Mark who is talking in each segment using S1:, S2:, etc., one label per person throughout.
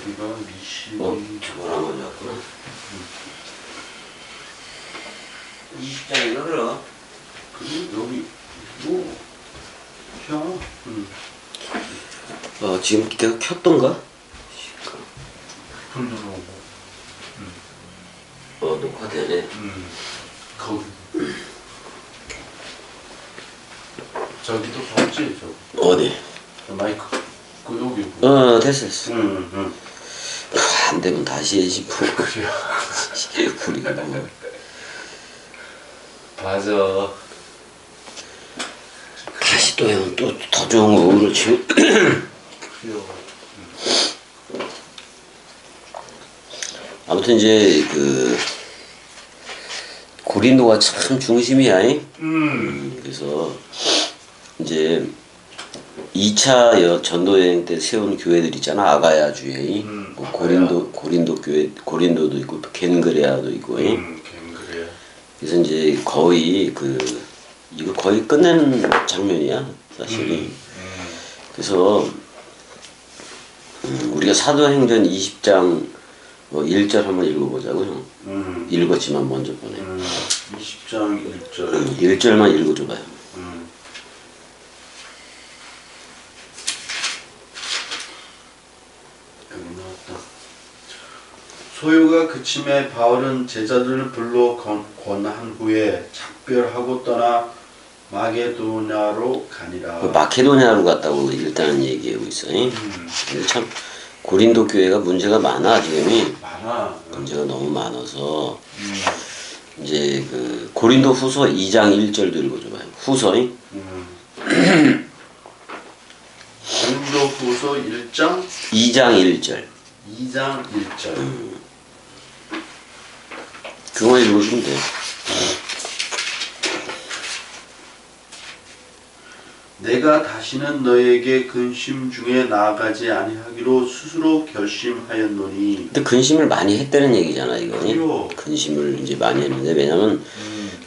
S1: 여기가 20.
S2: 저거랑 맞았구나. 20장인가 그럼?
S1: 그리고 여기 뭐 켜.
S2: 지금 내가 켰던가?
S1: 불 들어오고.
S2: 녹화되네.
S1: 거기. 저기도 봤지 저.
S2: 어디?
S1: 저 마이크. 그 여기.
S2: 됐어. 안 되면 다시 해지 뭐.
S1: 그래요.
S2: 우리가 뭐.
S1: 맞아.
S2: 다시 또 형 또 더 좋은 거 그렇지.
S1: 그래요.
S2: 아무튼 이제 그 고린도가 참 중심이야. 그래서 이제 2차 전도 여행 때 세운 교회들 있잖아. 아가야 주에 뭐 고린도 교회, 고린도도 있고 겐그레아도 있고.
S1: 갱그레야.
S2: 그래서 이제 거의 이거 거의 끝내는 장면이야 사실이. 그래서 우리가 사도행전 20장 1절 한번 읽어보자고 형. 읽었지만 먼저 보내.
S1: 20장 1절.
S2: 1절만 읽어줘봐요.
S1: 여기 나왔다. 소요가 그침에 바울은 제자들을 불러 권한 후에 작별하고 떠나 마게도냐로 가니라.
S2: 마케도냐로 갔다고 일단은 얘기하고 있어. 근데 참 고린도 교회가 문제가 많아 지금이.
S1: 많아.
S2: 문제가 너무 많아서 이제 그 고린도 후서 2장 1절도 읽어줘봐요. 후서잉?
S1: 고린도 후서 1장
S2: 2장 1절.
S1: 2장 1절.
S2: 그거만 읽어주면 돼.
S1: 내가 다시는 너에게 근심 중에 나아가지 아니하기로 스스로 결심하였노니.
S2: 근데 근심을 많이 했다는 얘기잖아 이거.
S1: 그래요.
S2: 근심을 이제 많이 했는데 왜냐면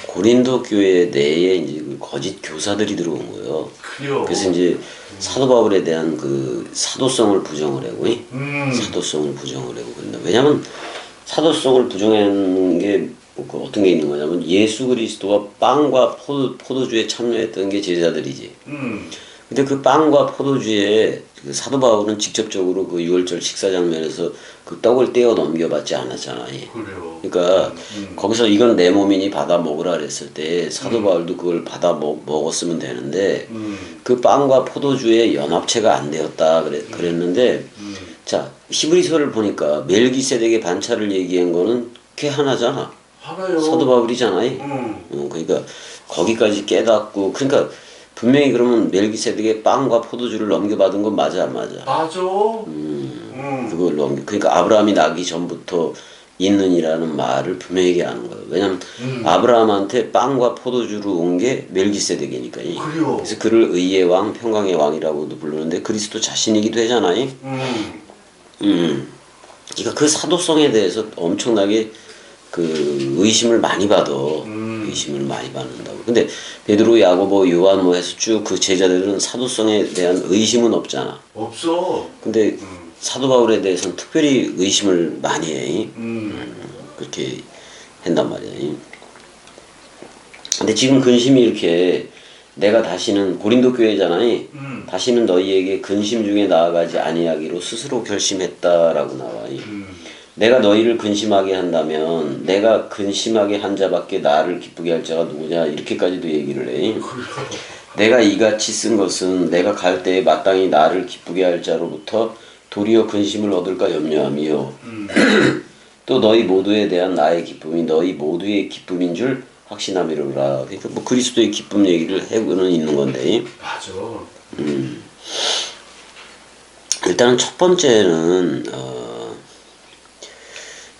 S2: 고린도 교회 내에 이제 그 거짓 교사들이 들어온 거예요.
S1: 그래요.
S2: 그래서 이제 사도 바울에 대한 그 사도성을 부정을 하고, 사도성을 부정을 하고 그런다. 왜냐면 사도성을 부정하는 게 그 어떤 게 있는 거냐면 예수 그리스도가 빵과 포도주에 참여했던 게 제자들이지. 근데 그 빵과 포도주에 그 사도 바울은 직접적으로 그 유월절 식사 장면에서 그 떡을 떼어 넘겨받지 않았잖아.
S1: 그래요.
S2: 그러니까 거기서 이건 내 몸이니 받아 먹으라 그랬을 때 사도 바울도 그걸 받아 먹었으면 되는데 그 빵과 포도주의 연합체가 안 되었다 그랬는데 자 히브리서를 보니까 멜기세덱의 반차를 얘기한 거는 걔 하나잖아.
S1: 하나요.
S2: 사도 바울이잖아. 그러니까 거기까지 깨닫고 그러니까 분명히 그러면 멜기세덱의 빵과 포도주를 넘겨받은 건 맞아 안 맞아?
S1: 맞아.
S2: 그걸 그러니까 아브라함이 나기 전부터 있는이라는 말을 분명히 얘기하는 거예요. 왜냐면 아브라함한테 빵과 포도주로 온 게 멜기세덱이니까.
S1: 그래요.
S2: 그래서 그를 의의 왕, 평강의 왕이라고도 부르는데 그리스도 자신이기도 하잖아요. 그러니까 그 사도성에 대해서 엄청나게 그 의심을 많이 받아. 의심을 많이 받는다고. 근데 베드로, 야고보, 요한 뭐 해서 쭉 그 제자들은 사도성에 대한 의심은 없잖아.
S1: 없어.
S2: 근데 사도 바울에 대해서는 특별히 의심을 많이 해. 그렇게 한단 말이야. 근데 지금 근심이 이렇게 내가 다시는 고린도 교회잖아요. 다시는 너희에게 근심 중에 나아가지 아니하기로 스스로 결심했다라고 나와. 내가 너희를 근심하게 한다면 내가 근심하게 한 자밖에 나를 기쁘게 할 자가 누구냐 이렇게까지도 얘기를 해. 내가 이같이 쓴 것은 내가 갈 때에 마땅히 나를 기쁘게 할 자로부터 도리어 근심을 얻을까 염려함이요. 또 너희 모두에 대한 나의 기쁨이 너희 모두의 기쁨인 줄 확신함이로라. 그러니까 뭐 그리스도의 기쁨 얘기를 하고는 있는 건데.
S1: 맞아.
S2: 일단 첫 번째는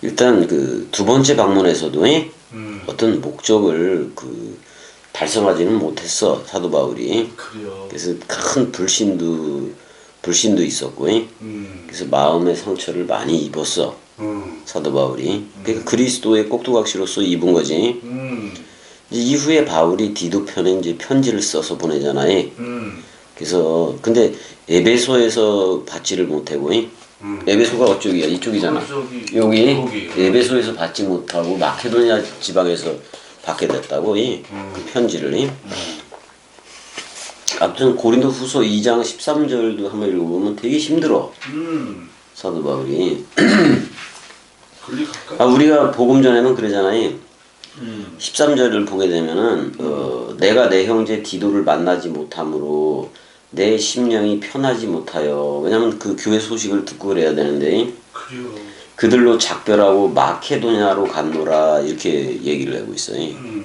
S2: 일단 그 두 번째 방문에서도 어떤 목적을 달성하지는 못했어 사도 바울이.
S1: 그래요.
S2: 그래서 큰 불신도 있었고, 그래서 마음의 상처를 많이 입었어 사도 바울이. 그러니까 그리스도의 꼭두각시로서 입은 거지. 이제 이후에 바울이 디도 편에 이제 편지를 써서 보내잖아요. 그래서 근데 에베소에서 받지를 못하고 에베소가 어쪽이야? 이쪽이잖아. 여기 에베소에서 받지 못하고 마케도니아 지방에서 받게 됐다고 그 편지를. 아무튼 고린도 후서 2장 13절도 한번 읽어보면 되게 힘들어. 사도 바울이.
S1: 클릭할까?
S2: 우리가 복음 전에는 그러잖아요. 13절을 보게 되면은 내가 내 형제 디도를 만나지 못함으로 내 심령이 편하지 못하여. 왜냐면 그 교회 소식을 듣고 그래야 되는데
S1: 그래요.
S2: 그들로 작별하고 마케도냐로 갔노라 이렇게 얘기를 하고 있어요.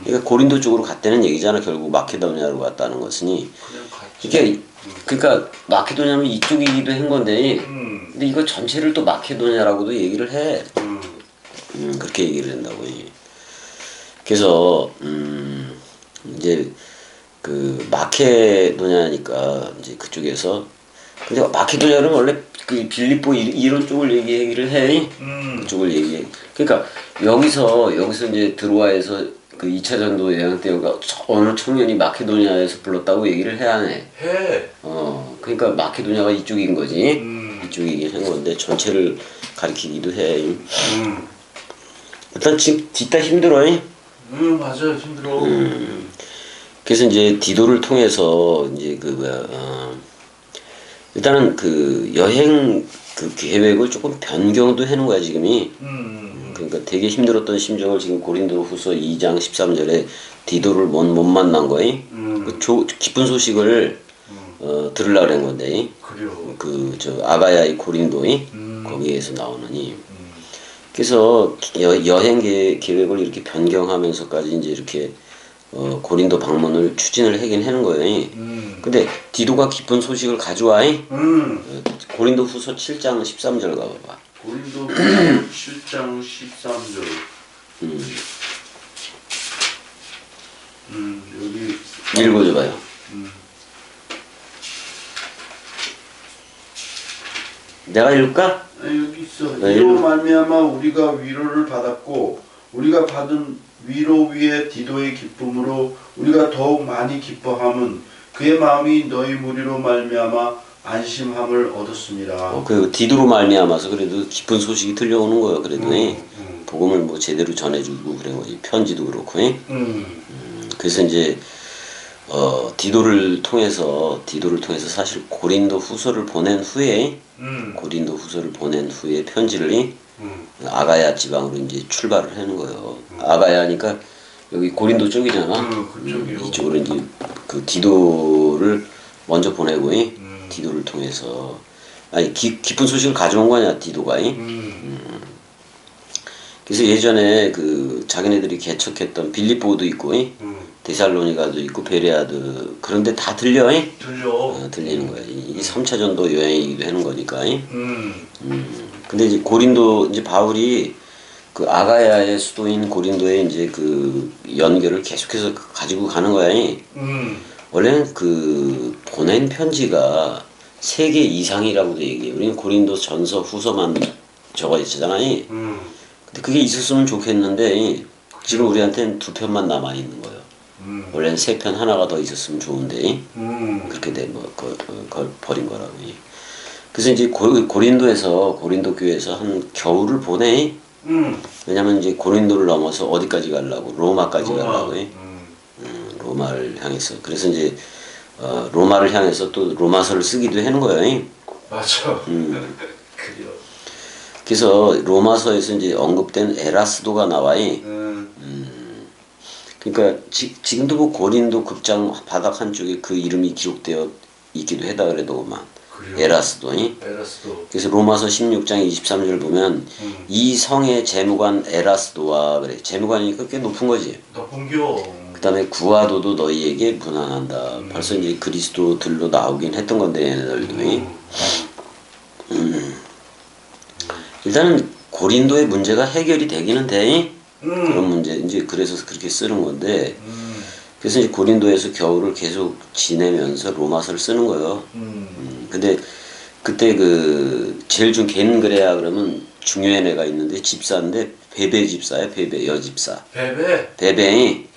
S2: 그러니까 고린도 쪽으로 갔다는 얘기잖아. 결국 마케도냐로 갔다는 것은.
S1: 그냥 갔지.
S2: 그러니까 마케도냐는 이쪽이기도 한 건데 근데 이거 전체를 또 마케도냐라고도 얘기를 해. 그렇게 얘기를 한다고. 그래서 이제 그 마케도냐니까 이제 그쪽에서. 근데 마케도냐는 원래 그 빌립보 이런 쪽을 얘기를 해. 그쪽을 얘기해. 그러니까 여기서 이제 드로아에서 그 2차 전도 여행 때 어느 청년이 마케도냐에서 불렀다고 얘기를 해야 해. 그러니까 마케도냐가 이쪽인 거지. 이쪽이긴 한 건데 전체를 가리키기도 해. 일단 지금 뒤따 힘들어.
S1: 맞아요. 힘들어.
S2: 그래서 이제 디도를 통해서 이제 일단은 그 여행 그 계획을 조금 변경도 해놓은 거야 지금이. 그러니까 되게 힘들었던 심정을 지금 고린도 후서 2장 13절에 디도를 못 만난 거야. 기쁜 소식을 들으려고 그런 건데.
S1: 그래요.
S2: 아가야의 고린도이 거기에서 나오느니. 그래서 여행 계획을 이렇게 변경하면서까지 이제 이렇게 고린도 방문을 추진을 하긴 하는 거예요. 근데 디도가 기쁜 소식을 가져와. 고린도 후서 7장 13절 가봐봐.
S1: 고린도 7장 13절. 여기
S2: 읽어줘봐요. 내가 읽을까?
S1: 여기 있어. 이로 말미암아 우리가 위로를 받았고 우리가 받은 위로 위에 디도의 기쁨으로 우리가 더욱 많이 기뻐함은 그의 마음이 너희 무리로 말미암아 안심함을 얻었습니다.
S2: 그 디도로 말미암아서 그래도 기쁜 소식이 들려오는 거예요. 그래도 복음을 뭐 제대로 전해주고 그런 거지. 편지도 그렇고. 그래서 이제 디도를 통해서 사실 고린도 후서를 보낸 후에 편지를 아가야 지방으로 이제 출발을 하는 거예요. 아가야니까 여기 고린도 쪽이잖아. 이쪽으로 이제 그 디도를 먼저 보내고 디도를 통해서 기쁜 소식을 가져온 거 아니야 디도가. 그래서 예전에 그 자기네들이 개척했던 빌립보도 있고 데살로니가도 있고 베레아도 그런데 다 들려. 들리는 거야. 이 3차 전도 여행이기도 하는 거니까. 근데 이제 고린도 이제 바울이 그 아가야의 수도인 고린도에 이제 그 연결을 계속해서 가지고 가는 거야. 원래는 그 보낸 편지가 3개 이상이라고도 얘기해. 우리는 고린도 전서 후서만 적어 있잖아요. 근데 그게 있었으면 좋겠는데 지금 우리한테는 2편만 남아 있는 거예요. 원래는 3편 하나가 더 있었으면 좋은데 그렇게 그걸 버린 거라고. 그래서 이제 고린도 교회에서 한 겨울을 보내. 왜냐면 이제 고린도를 넘어서 어디까지 가려고? 로마까지 가려고. 로마를 향해서. 그래서 이제 로마를 향해서 또 로마서를 쓰기도 하는 거예요.
S1: 맞아. 그래요.
S2: 그래서 로마서에서 이제 언급된 에라스도가 나와요. 그러니까 지금도 뭐 고린도 극장 바닥 한쪽에 그 이름이 기록되어 있기도 하다 그래도만. 에라스도. 그래서 로마서 16장 23절 보면 이 성의 재무관 에라스도와 그래. 재무관이니까 꽤 높은 거지.
S1: 높은겨.
S2: 그다음에 구하도도 너희에게 문안한다. 벌써 이제 그리스도들로 나오긴 했던 건데 얘네들도. 일단은 고린도의 문제가 해결이 되기는 돼. 그런 문제 이제 그래서 그렇게 쓰는 건데. 그래서 이제 고린도에서 겨울을 계속 지내면서 로마서를 쓰는 거예요. 근데 그때 그 제일 좀 겐그레아 그러면 중요한 애가 있는데 집사인데 베베 집사야. 베베 여집사. 베베.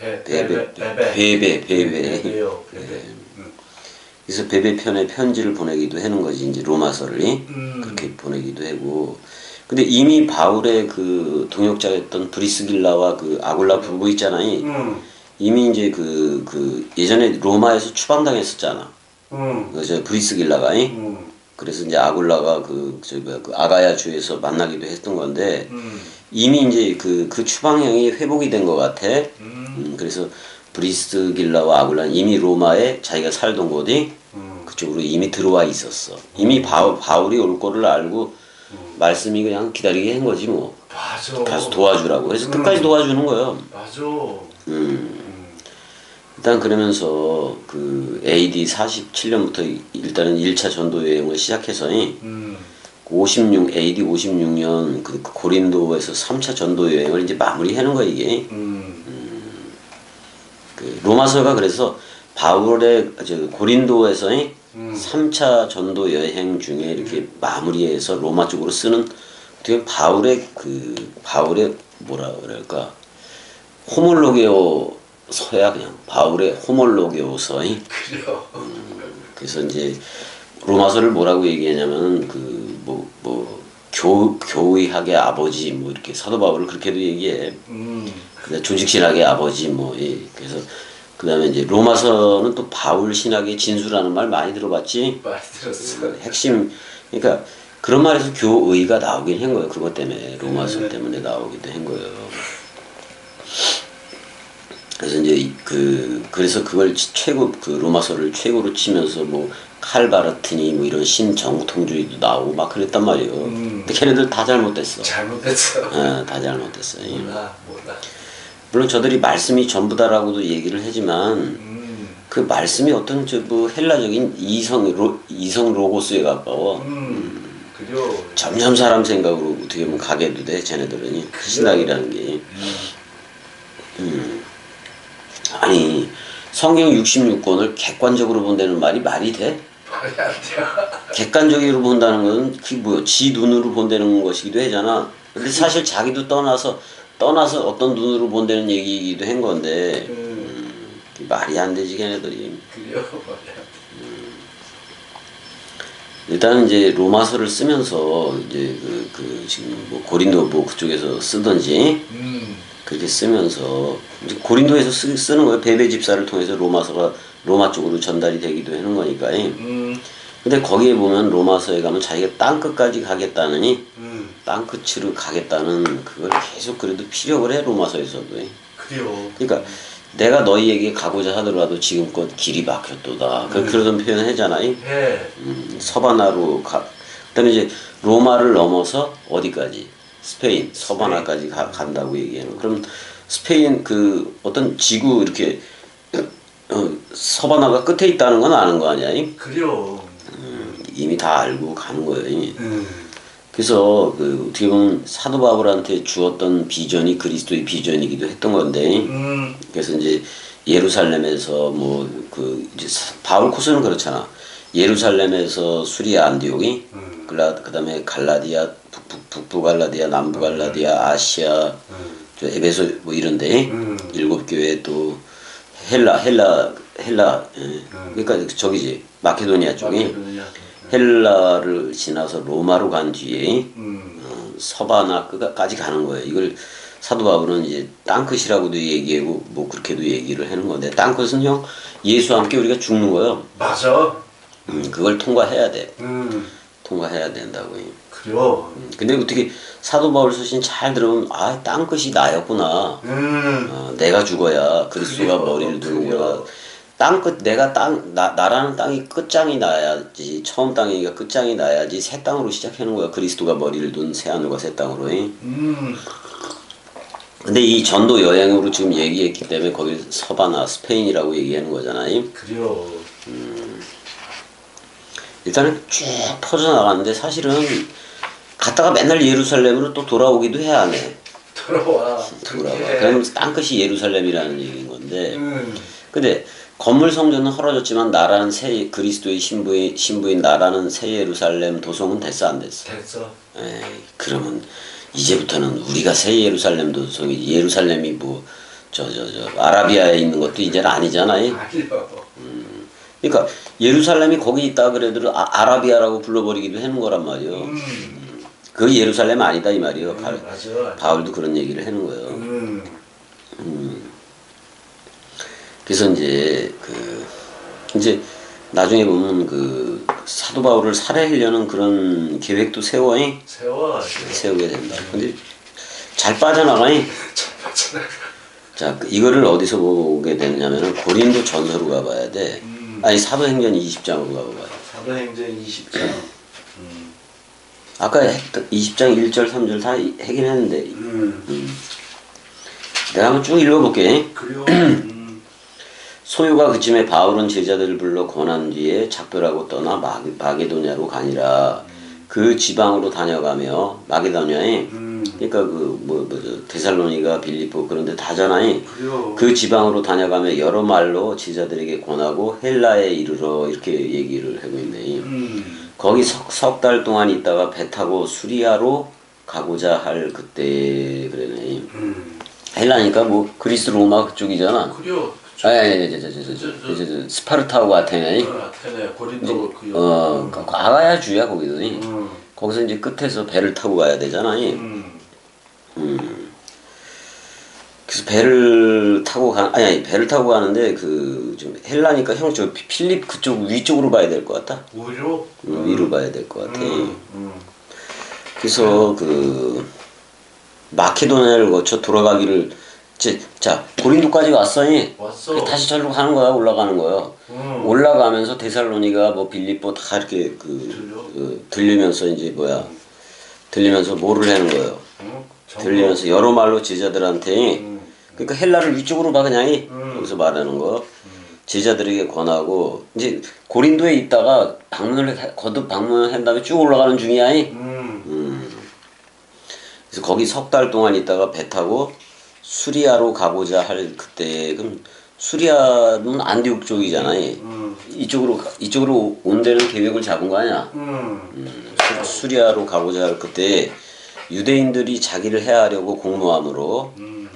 S2: 그래서 베베편에 편지를 보내기도 하는 거지. 이제 로마서를 그렇게 보내기도 하고. 근데 이미 바울의 그 동역자였던 브리스길라와 그 아굴라 부부 있잖아요. 이미 이제 그 예전에 로마에서 추방당했었잖아. 그 브리스길라가. 그래서 이제 아굴라가 그 아가야 주에서 만나기도 했던 건데 이미 이제 그 추방형이 회복이 된 것 같아. 그래서 브리스길라와 아굴라는 이미 로마에 자기가 살던 곳이 그쪽으로 이미 들어와 있었어. 이미 바울이 올 거를 알고 말씀이 그냥 기다리게 한 거지 뭐.
S3: 맞아.
S2: 가서 도와주라고. 그래서 끝까지 도와주는 거예요.
S3: 맞아.
S2: 일단 그러면서 그 AD 47년부터 일단은 1차 전도 여행을 시작해서 56 AD 56년 그 고린도에서 3차 전도 여행을 이제 마무리하는 거야 이게. 그 로마서가 그래서 바울의 고린도에서 3차 전도 여행 중에 이렇게 마무리해서 로마 쪽으로 쓰는 어떻게 바울의 뭐라 그럴까 호몰로게오 서야 그냥 바울의 호몰로게오서.
S3: 그래요.
S2: 그래서 이제 로마서를 뭐라고 얘기하냐면 교의학의 아버지 뭐 이렇게 사도 바울을 그렇게도 얘기해. 그다음 조직신학의 아버지 뭐 그래서 그다음에 이제 로마서는 또 바울 신학의 진수라는 말 많이 들어봤지.
S3: 많이 들었어.
S2: 핵심 그러니까 그런 말에서 교의가 나오긴 한 거예요. 그것 때문에 로마서 때문에 나오기도 한 거예요. 그래서 이제 그래서 그걸 최고 그 로마서를 최고로 치면서 뭐 칼바르트니 뭐 이런 신정통주의도 나오고 막 그랬단 말이에요. 근데 걔네들 다 잘못됐어.
S3: 잘못했어.
S2: 다 잘못됐어.
S3: 몰라.
S2: 물론 저들이 말씀이 전부다라고도 얘기를 하지만 그 말씀이 어떤 뭐 헬라적인 이성 로고스에 가까워.
S3: 그래요.
S2: 점점 사람 생각으로 어떻게 보면 가게도 돼. 쟤네들은 신학이라는 게. 아니 성경 66권을 객관적으로 본다는 말이 말이 돼?
S3: 말이 안 돼요.
S2: 객관적으로 본다는 건 그게 뭐야? 지 눈으로 본다는 것이기도 하잖아. 근데 사실 자기도 떠나서 어떤 눈으로 본다는 얘기이기도 한 건데 말이 안 되지 걔네들이.
S3: 그래요. 말이 안 돼.
S2: 일단은 이제 로마서를 쓰면서 이제 지금 뭐 고린도 뭐 그쪽에서 쓰던지 그렇게 쓰면서 이제 고린도에서 쓰는 거예요. 베베 집사를 통해서 로마서가 로마 쪽으로 전달이 되기도 하는 거니까. 근데 거기에 보면 로마서에 가면 자기가 땅 끝까지 가겠다느니 땅 끝으로 가겠다는 그걸 계속 그래도 피력을 해 로마서에서도.
S3: 그래요.
S2: 그러니까 내가 너희에게 가고자 하더라도 지금껏 길이 막혔도다. 그러던 표현을 하잖아요.
S3: 예.
S2: 서바나로 그다음에 이제 로마를 넘어서 어디까지? 스페인 서바나까지 간다고 얘기해요. 그럼 스페인 그 어떤 지구 이렇게 서바나가 끝에 있다는 건 아는 거 아니야?
S3: 그래요.
S2: 이미 다 알고 가는 거예요. 이미. 그래서 그 어떻게 보면 사도 바울한테 주었던 비전이 그리스도의 비전이기도 했던 건데. 그래서 이제 예루살렘에서 뭐 그 이제 바울 코스는 그렇잖아. 예루살렘에서 수리아 안디옥이 그다음에 갈라디아 북부 갈라디아 남부 갈라디아 아시아 저 에베소 뭐 이런데 7교회 또 헬라 그러니까 저기지 마케도니아 쪽이 헬라를 지나서 로마로 간 뒤에 서바나 끝까지 가는 거예요. 이걸 사도 바울은 이제 땅끝이라고도 얘기하고 뭐 그렇게도 얘기를 하는 건데 땅끝은 형 예수와 함께 우리가 죽는 거예요.
S3: 맞아.
S2: 그걸 통과해야 돼. 통과해야 된다고.
S3: 그래요.
S2: 근데 어떻게 사도 바울 서신 잘 들으면 아 땅끝이 나였구나. 내가 죽어야 그리스도가 머리를 두는구나. 땅끝 내가 나라는 땅이 끝장이 나야지 처음 땅이니까 끝장이 나야지 새 땅으로 시작하는 거야. 그리스도가 머리를 둔 새 하늘과 새 땅으로. 근데 이 전도 여행으로 지금 얘기했기 때문에 거기 서바나 스페인이라고 얘기하는 거잖아요.
S3: 그래요.
S2: 일단은 쭉 퍼져나가는데 사실은 갔다가 맨날 예루살렘으로 또 돌아오기도 해야 하네.
S3: 돌아와.
S2: 그럼 땅끝이 예루살렘이라는 얘기인 건데. 근데 건물 성전은 헐어졌지만 나라는 새 그리스도의 신부인 나라는 새 예루살렘 도성은 됐어 안 됐어?
S3: 됐어.
S2: 에이, 그러면 이제부터는 우리가 새 예루살렘 도성이 예루살렘이 뭐 아라비아에 있는 것도 이제는 아니잖아요.
S3: 아니요.
S2: 그러니까 예루살렘이 거기 있다 그래도 아라비아라고 불러버리기도 하는 거란 말이요. 그 예루살렘 아니다 이 말이요.
S3: 맞아.
S2: 바울도 그런 얘기를 하는 거예요. 그래서 이제 나중에 보면 그 사도 바울을 살해하려는 그런 계획도 세우게 된다. 근데 잘 빠져나가니. 자, 이거를 어디서 보게 되냐면은 고린도 전서로 가봐야 돼. 아니 사도행전 20장으로 가봐요.
S3: 사도행전 20장.
S2: 아까 20장 1절 3절 다 하긴 했는데 내가 한번 쭉 읽어볼게.
S1: 그래요.
S2: 소요가 그쯤에 바울은 제자들을 불러 권한 뒤에 작별하고 떠나 마게도냐로 가니라. 그 지방으로 다녀가며 마게도냐에 그러니까 데살로니가 빌립보 그런데 다잖아요. 그 지방으로 다녀가며 여러 말로 제자들에게 권하고 헬라에 이르러 이렇게 얘기를 하고 있네. 거기 석 달 동안 있다가 배 타고 수리아로 가고자 할 그때 그러네. 헬라니까 뭐 그리스 로마 그쪽이잖아.
S3: 그래요.
S2: 스파르타하고 아테네.
S3: 아테네 고린도 그
S2: 아가야 주야 거기도. 거기서 이제 끝에서 배를 타고 가야 되잖아. 그래서 배를 타고 배를 타고 가는데 그 좀 헬라니까 형 저 필립 그쪽 위쪽으로 봐야 될 것 같다.
S3: 위로?
S2: 위로 봐야 될 것 같아. 그래서 그 마케도니아를 거쳐 돌아가기를 자 고린도까지 왔어니
S3: 왔어.
S2: 다시 절로 가는 거야. 올라가는 거야. 올라가면서 데살로니가 뭐 빌립보 다 이렇게 들리면서 이제 들리면서 뭐를 하는 거예요. 들리면서 여러 말로 제자들한테 그러니까 헬라를 위쪽으로 봐 그냥 여기서 말하는 거 제자들에게 권하고 이제 고린도에 있다가 거듭 방문을 한 다음에 쭉 올라가는 중이야. 그래서 거기 석 달 동안 있다가 배 타고 수리아로 가고자 할 그때 그럼 수리아는 안디옥 쪽이잖아요. 이쪽으로 온 데는 계획을 잡은 거 아니야. 수리아로 가고자 할 그때 유대인들이 자기를 해하려고 공모함으로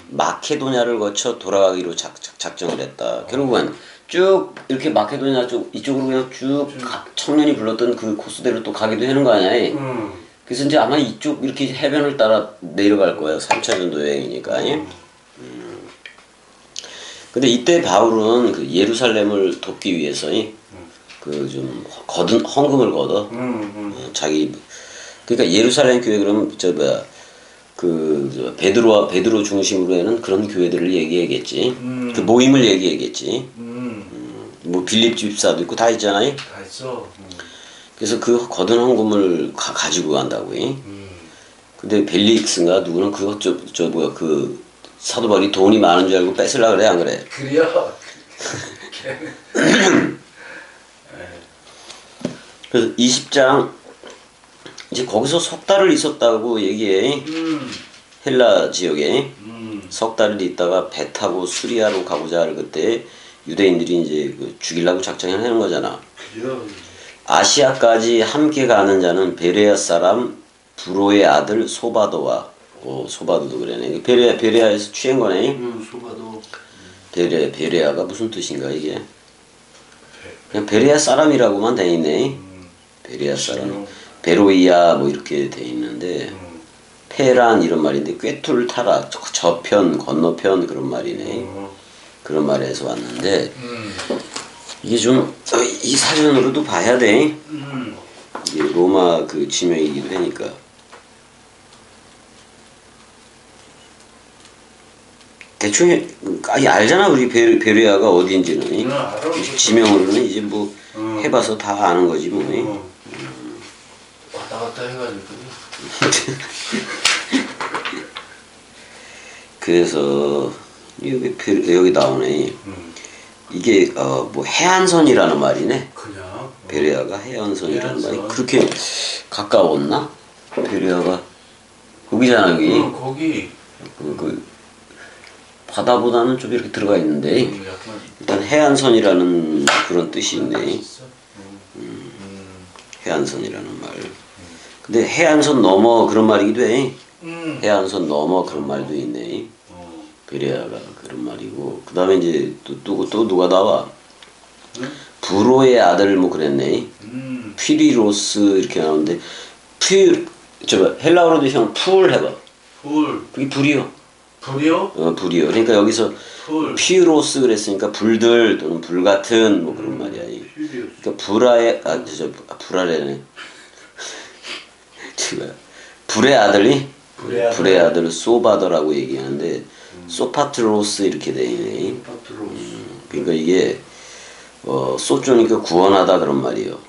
S2: 마케도냐를 거쳐 돌아가기로 작정을 했다. 결국은 쭉 이렇게 마케도냐 쪽 이쪽으로 그냥 쭉 청년이 불렀던 그 코스대로 또 가기도 하는 거 아니야. 그래서 이제 아마 이쪽 이렇게 해변을 따라 내려갈 거예요. 3차 전도 여행이니까. 근데 이때 바울은 그 예루살렘을 돕기 위해서 그 좀 헌금을 걷어. 자기 그러니까 예루살렘 교회 그러면 베드로 중심으로 하는 그런 교회들을 얘기하겠지. 그 모임을 얘기하겠지. 뭐 빌립 집사도 있고 다 있잖아요.
S3: 다 있어.
S2: 그래서 그 거둔 헌금을 가지고 간다고. 근데 벨릭스인가 누구는 그거 그 사도 바울이 돈이 많은 줄 알고 뺏으려고 그래 안 그래?
S3: 그래요.
S2: 그래서 20장 이제 거기서 석 달을 있었다고 얘기해. 헬라 지역에 석 달을 있다가 배 타고 수리아로 가고자 할 그때 유대인들이 이제 죽이려고 작정을 하는 거잖아.
S3: 그래요.
S2: 아시아까지 함께 가는 자는 베레아 사람 브로의 아들 소바도와 소바도도 그러네. 베레아에서 취한 거네.
S3: 소바도.
S2: 베레아가 무슨 뜻인가 이게? 그냥 베레아 사람이라고만 돼 있네. 베레아 사람. 베로이아 뭐 이렇게 돼 있는데 페란 이런 말인데 꿰뚫 타라 저편 건너편 그런 말이네. 그런 말에서 왔는데 이게 좀 이 사전으로도 봐야 돼. 이게 로마 그 지명이기도 하니까. 대충 알잖아 우리 베레아가 어딘지는. 지명으로는 이제 뭐 해봐서 다 아는 거지 뭐.
S3: 왔다 갔다 해가지고.
S2: 그래서 여기 나오네. 이게 뭐 해안선이라는 말이네.
S3: 그냥
S2: 베레아가 해안선이라는 말이 그렇게 가까웠나? 베레아가 거기잖아 여기.
S3: 거기.
S2: 그 바다보다는 좀 이렇게 들어가 있는데
S3: 약간
S2: 일단 해안선이라는 그런 뜻이 있네. 해안선이라는 말. 근데 해안선 넘어 그런 말이기도 해. 해안선 넘어 그런 말도 있네. 베레아가 그런 말이고 그 다음에 이제 또 누가 나와? 브로의 아들 뭐 그랬네. 퓨리로스 이렇게 나오는데 저 헬라어로도 형 풀 해봐.
S3: 풀.
S2: 그게 불이요.
S3: 불이요?
S2: 불이요. 그러니까 여기서
S3: 풀.
S2: 퓨로스 그랬으니까 불들 또는 불 같은 뭐 그런 말이야. 그러니까 불아래네. 불의 아들이 불의 아들 소바더라고 얘기하는데 소파트로스 이렇게 돼 있네. 그러니까 이게 소조니까 구원하다 그런 말이에요.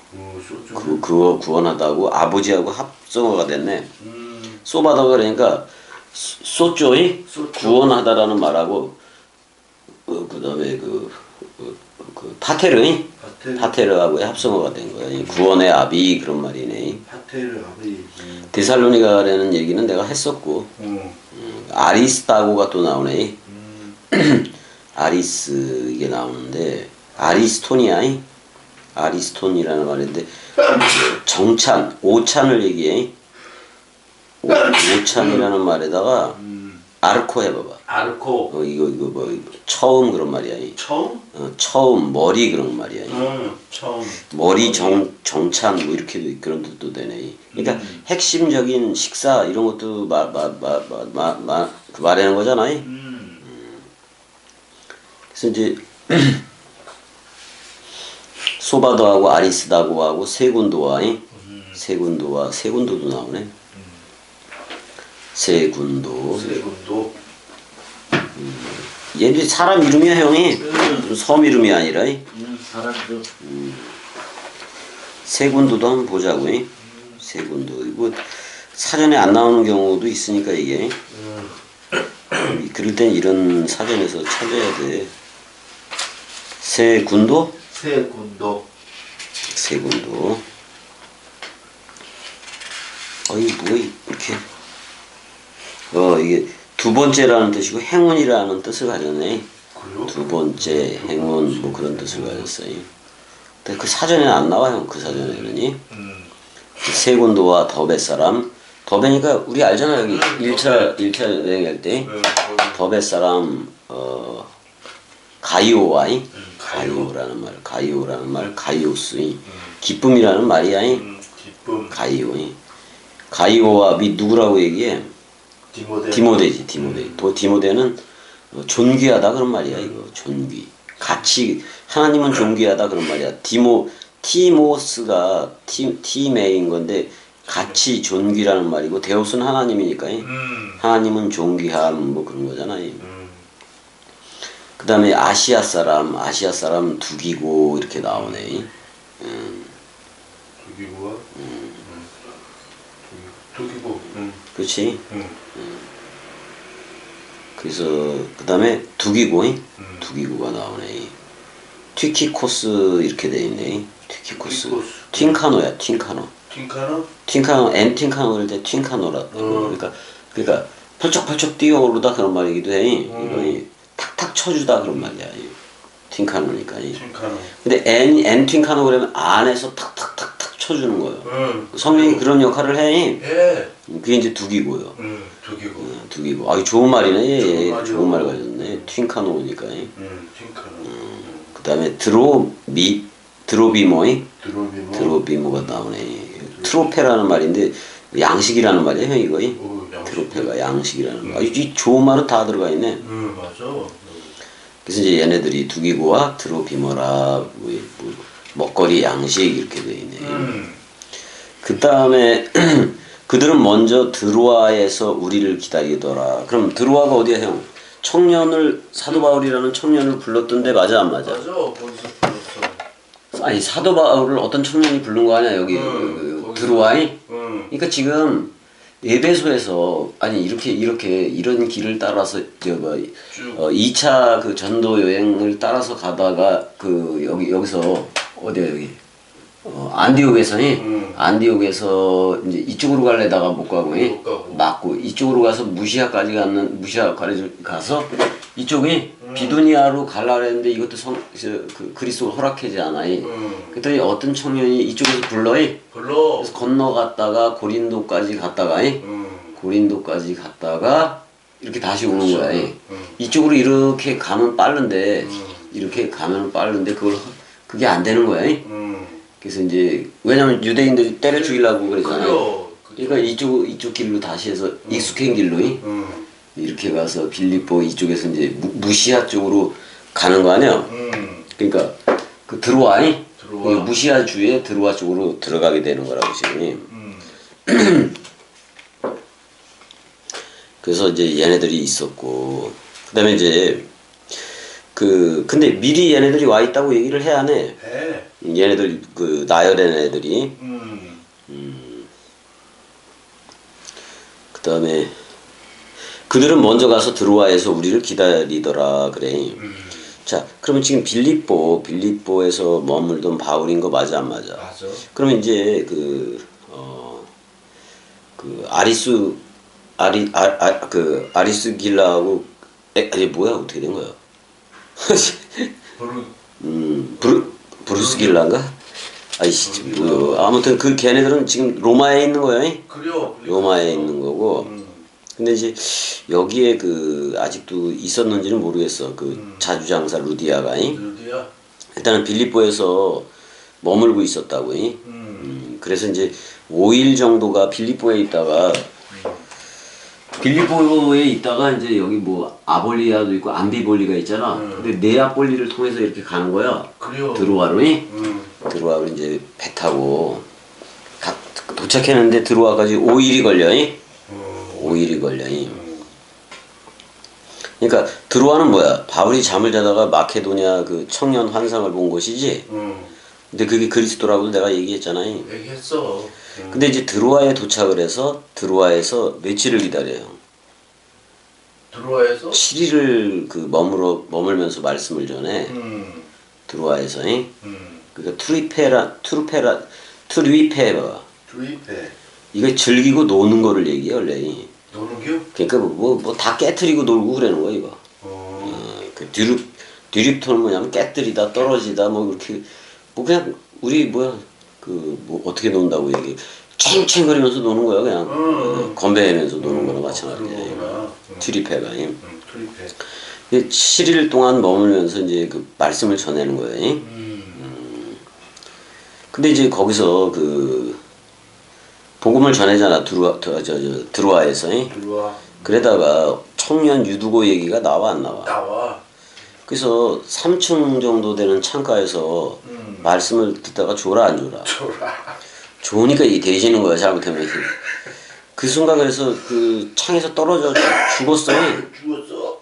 S2: 그거 구원하다고 아버지하고 합성어가 됐네. 소바더가 그러니까 소조이 구원하다라는 말하고 그다음에 파테르하고의 합성어가 된 거야. 구원의 아비 그런 말이네.
S1: 파테르 아비.
S2: 데살로니가라는 얘기는 내가 했었고 아리스타고가 또 나오네. 아리스 이게 나오는데 아리스톤이라는 말인데 정찬 오찬을 얘기해. 오찬이라는 말에다가 아르코 해봐봐.
S3: 아르코.
S2: 이거 뭐 처음 그런 말이야.
S3: 처음?
S2: 처음 머리 그런 말이야.
S3: 처음.
S2: 머리 정찬 뭐 이렇게 그런 뜻도 되네. 그러니까 핵심적인 식사 이런 것도 말하는 거잖아. 그래서 이제 소바도하고 아리스다고하고 세군도도 나오네. 세군도. 얘들 사람 이름이야 형이. 섬 이름이 아니라.
S3: 사람도.
S2: 세군도도 한번 보자고. 세군도 이거 사전에 안 나오는 경우도 있으니까 이게 그럴 땐 이런 사전에서 찾아야 돼. 세군도. 이게 뭐 이렇게 이게 두 번째라는 뜻이고 행운이라는 뜻을 가졌네.
S3: 그래요?
S2: 두 번째 행운 뭐 그런 뜻을 가졌어요. 근데 그 사전에는 안 나와요. 그 사전에는 세군도와 더베 사람. 더베니까 우리 알잖아. 여기 1차 여행할 때 더베 사람 가이오라는 말 가이오스 기쁨이라는 말이야.
S3: 기쁨.
S2: 가이오와 누구라고 얘기해?
S3: 디모데.
S2: 디모데는 존귀하다 그런 말이야. 이거 존귀 같이 하나님은 존귀하다 그런 말이야. 티모스가 티메인 건데 같이 존귀라는 말이고 데우스는 하나님이니까 하나님은 존귀함 뭐 그런 거잖아. 그 다음에 아시아 사람 두기고 이렇게 나오네.
S3: 두기고.
S2: 그렇지. 그래서 그 다음에 두기고가 나오네. 튀키코스 이렇게 돼 있네. 튀키코스. 틴카노야. 틴카노 그럴 때 틴카노라. 그러니까 펄쩍펄쩍 뛰어오르다 그런 말이기도 해. 이거 탁탁 쳐주다 그런 말이야. 틴카노니까. 근데 엔 틴카노 그러면 안에서 탁탁탁탁 쳐주는 거예요. 성령이 그런 역할을 해. 그게 이제 두기고요. 두기고. 좋은 말이네. 좋은 말 가졌네. 틴카노니까. 그 다음에 드로비모가 나오네. 트로페라는 말인데 양식이라는 말이야 형 이거. 트로페가 양식이라는 말. 이 좋은 말은 다 들어가 있네.
S3: 맞아.
S2: 그래서 이제 얘네들이 두기고와 드로비모라 먹거리 양식 이렇게 돼 있네. 그 다음에 그들은 먼저 드로아에서 우리를 기다리더라. 그럼 드로아가 어디야 형? 사도 바울이라는 청년을 불렀던 데 맞아 안 맞아?
S3: 맞아. 거기서 불렀어.
S2: 아니 사도 바울을 어떤 청년이 부른 거 아니야 여기 드로아이? 그러니까 지금 에베소에서 이렇게 이런 길을 따라서 2차 그 전도 여행을 따라서 가다가 여기서 어디야 여기 안디옥에서 이제 이쪽으로 갈래다가 못 가고 맞고 이쪽으로 가서 무시아까지 가서 이쪽이 비두니아로 갈라 그랬는데 이것도 그리스도가 허락하지 않아. 그랬더니 어떤 청년이 이쪽에서 불러. 그래서 건너갔다가 고린도까지 갔다가 이렇게 다시 오는 거야. 이쪽으로 이렇게 가면 빠른데 그걸 그게 안 되는 거야. 그래서 이제 왜냐면 유대인들이 때려 죽이려고 그러잖아요. 그러니까 이쪽 길로 다시 해서 익숙한 길로 이렇게 가서 빌립보 이쪽에서 이제 무시아 쪽으로 가는 거 아니야? 그러니까 그 드로아이 무시아 주에 드로아 쪽으로 들어가게 되는 거라고 지금. 그래서 이제 얘네들이 있었고 그다음에 이제 근데 미리 얘네들이 와 있다고 얘기를 해야 하네. 얘네들 그 나열한 애들이. 그다음에 그들은 먼저 가서 드로아에서 우리를 기다리더라 그래. 자, 그러면 지금 빌립보에서 머물던 바울인 거 맞아 안 맞아?
S3: 맞아.
S2: 그러면 이제 아리스 길라하고 아니 뭐야 어떻게 된 거야? 브루스 길라인가? 아이씨 뭐요? 아무튼 그 걔네들은 지금 로마에 있는 거야.
S3: 그래요.
S2: 로마에 있는 거고. 근데 이제 여기에 그 아직도 있었는지는 모르겠어. 그 자주장사 루디아가.
S3: 루디아.
S2: 일단은 빌립보에서 머물고 있었다고. 그래서 이제 5일 정도가 빌립보에 있다가 이제 여기 뭐 아볼리아도 있고 암비볼리가 있잖아. 근데 네아폴리를 통해서 이렇게 가는 거야.
S3: 그래요.
S2: 드로아로. 드로아로 이제 배 타고 도착했는데 드로아까지 5일이 걸려. 5일이 걸려. 그러니까 드로아는 뭐야? 바울이 잠을 자다가 마케도니아 그 청년 환상을 본 곳이지. 근데 그게 그리스도라고 내가 얘기했잖아요.
S3: 얘기했어.
S2: 근데 이제 드로아에 도착을 해서 드로아에서 며칠을 기다려요.
S3: 드로아에서
S2: 7일을 그 머물면서 말씀을 전해. 드로아에서. 그러니까 트루이페라. 이거 즐기고 노는 거를 얘기해 원래.
S3: 노는 겨?
S2: 그러니까 뭐 다 깨트리고 놀고 그러는 거야 이거. 그 디립토는 뭐냐면 깨트리다 떨어지다 뭐 그렇게 뭐 그냥 우리 뭐야 그 뭐 어떻게 논다고 얘기 챙챙거리면서 노는 거야 그냥 건배하면서 노는 거나 마찬가지야. 트리페가. 트리페. 7일 동안 머물면서 이제 그 말씀을 전하는 거예요. 근데 이제 거기서 그 복음을 전하잖아 드로아에서.
S3: 드로아.
S2: 그러다가 청년 유두고 얘기가 나와 안 나와?
S3: 나와.
S2: 그래서 3층 정도 되는 창가에서 말씀을 듣다가 졸아 안 졸아? 좋으니까 이 되시는 거야 잘못하면. 그 순간 그래서 그 창에서 떨어져 죽었어.
S3: 죽었어.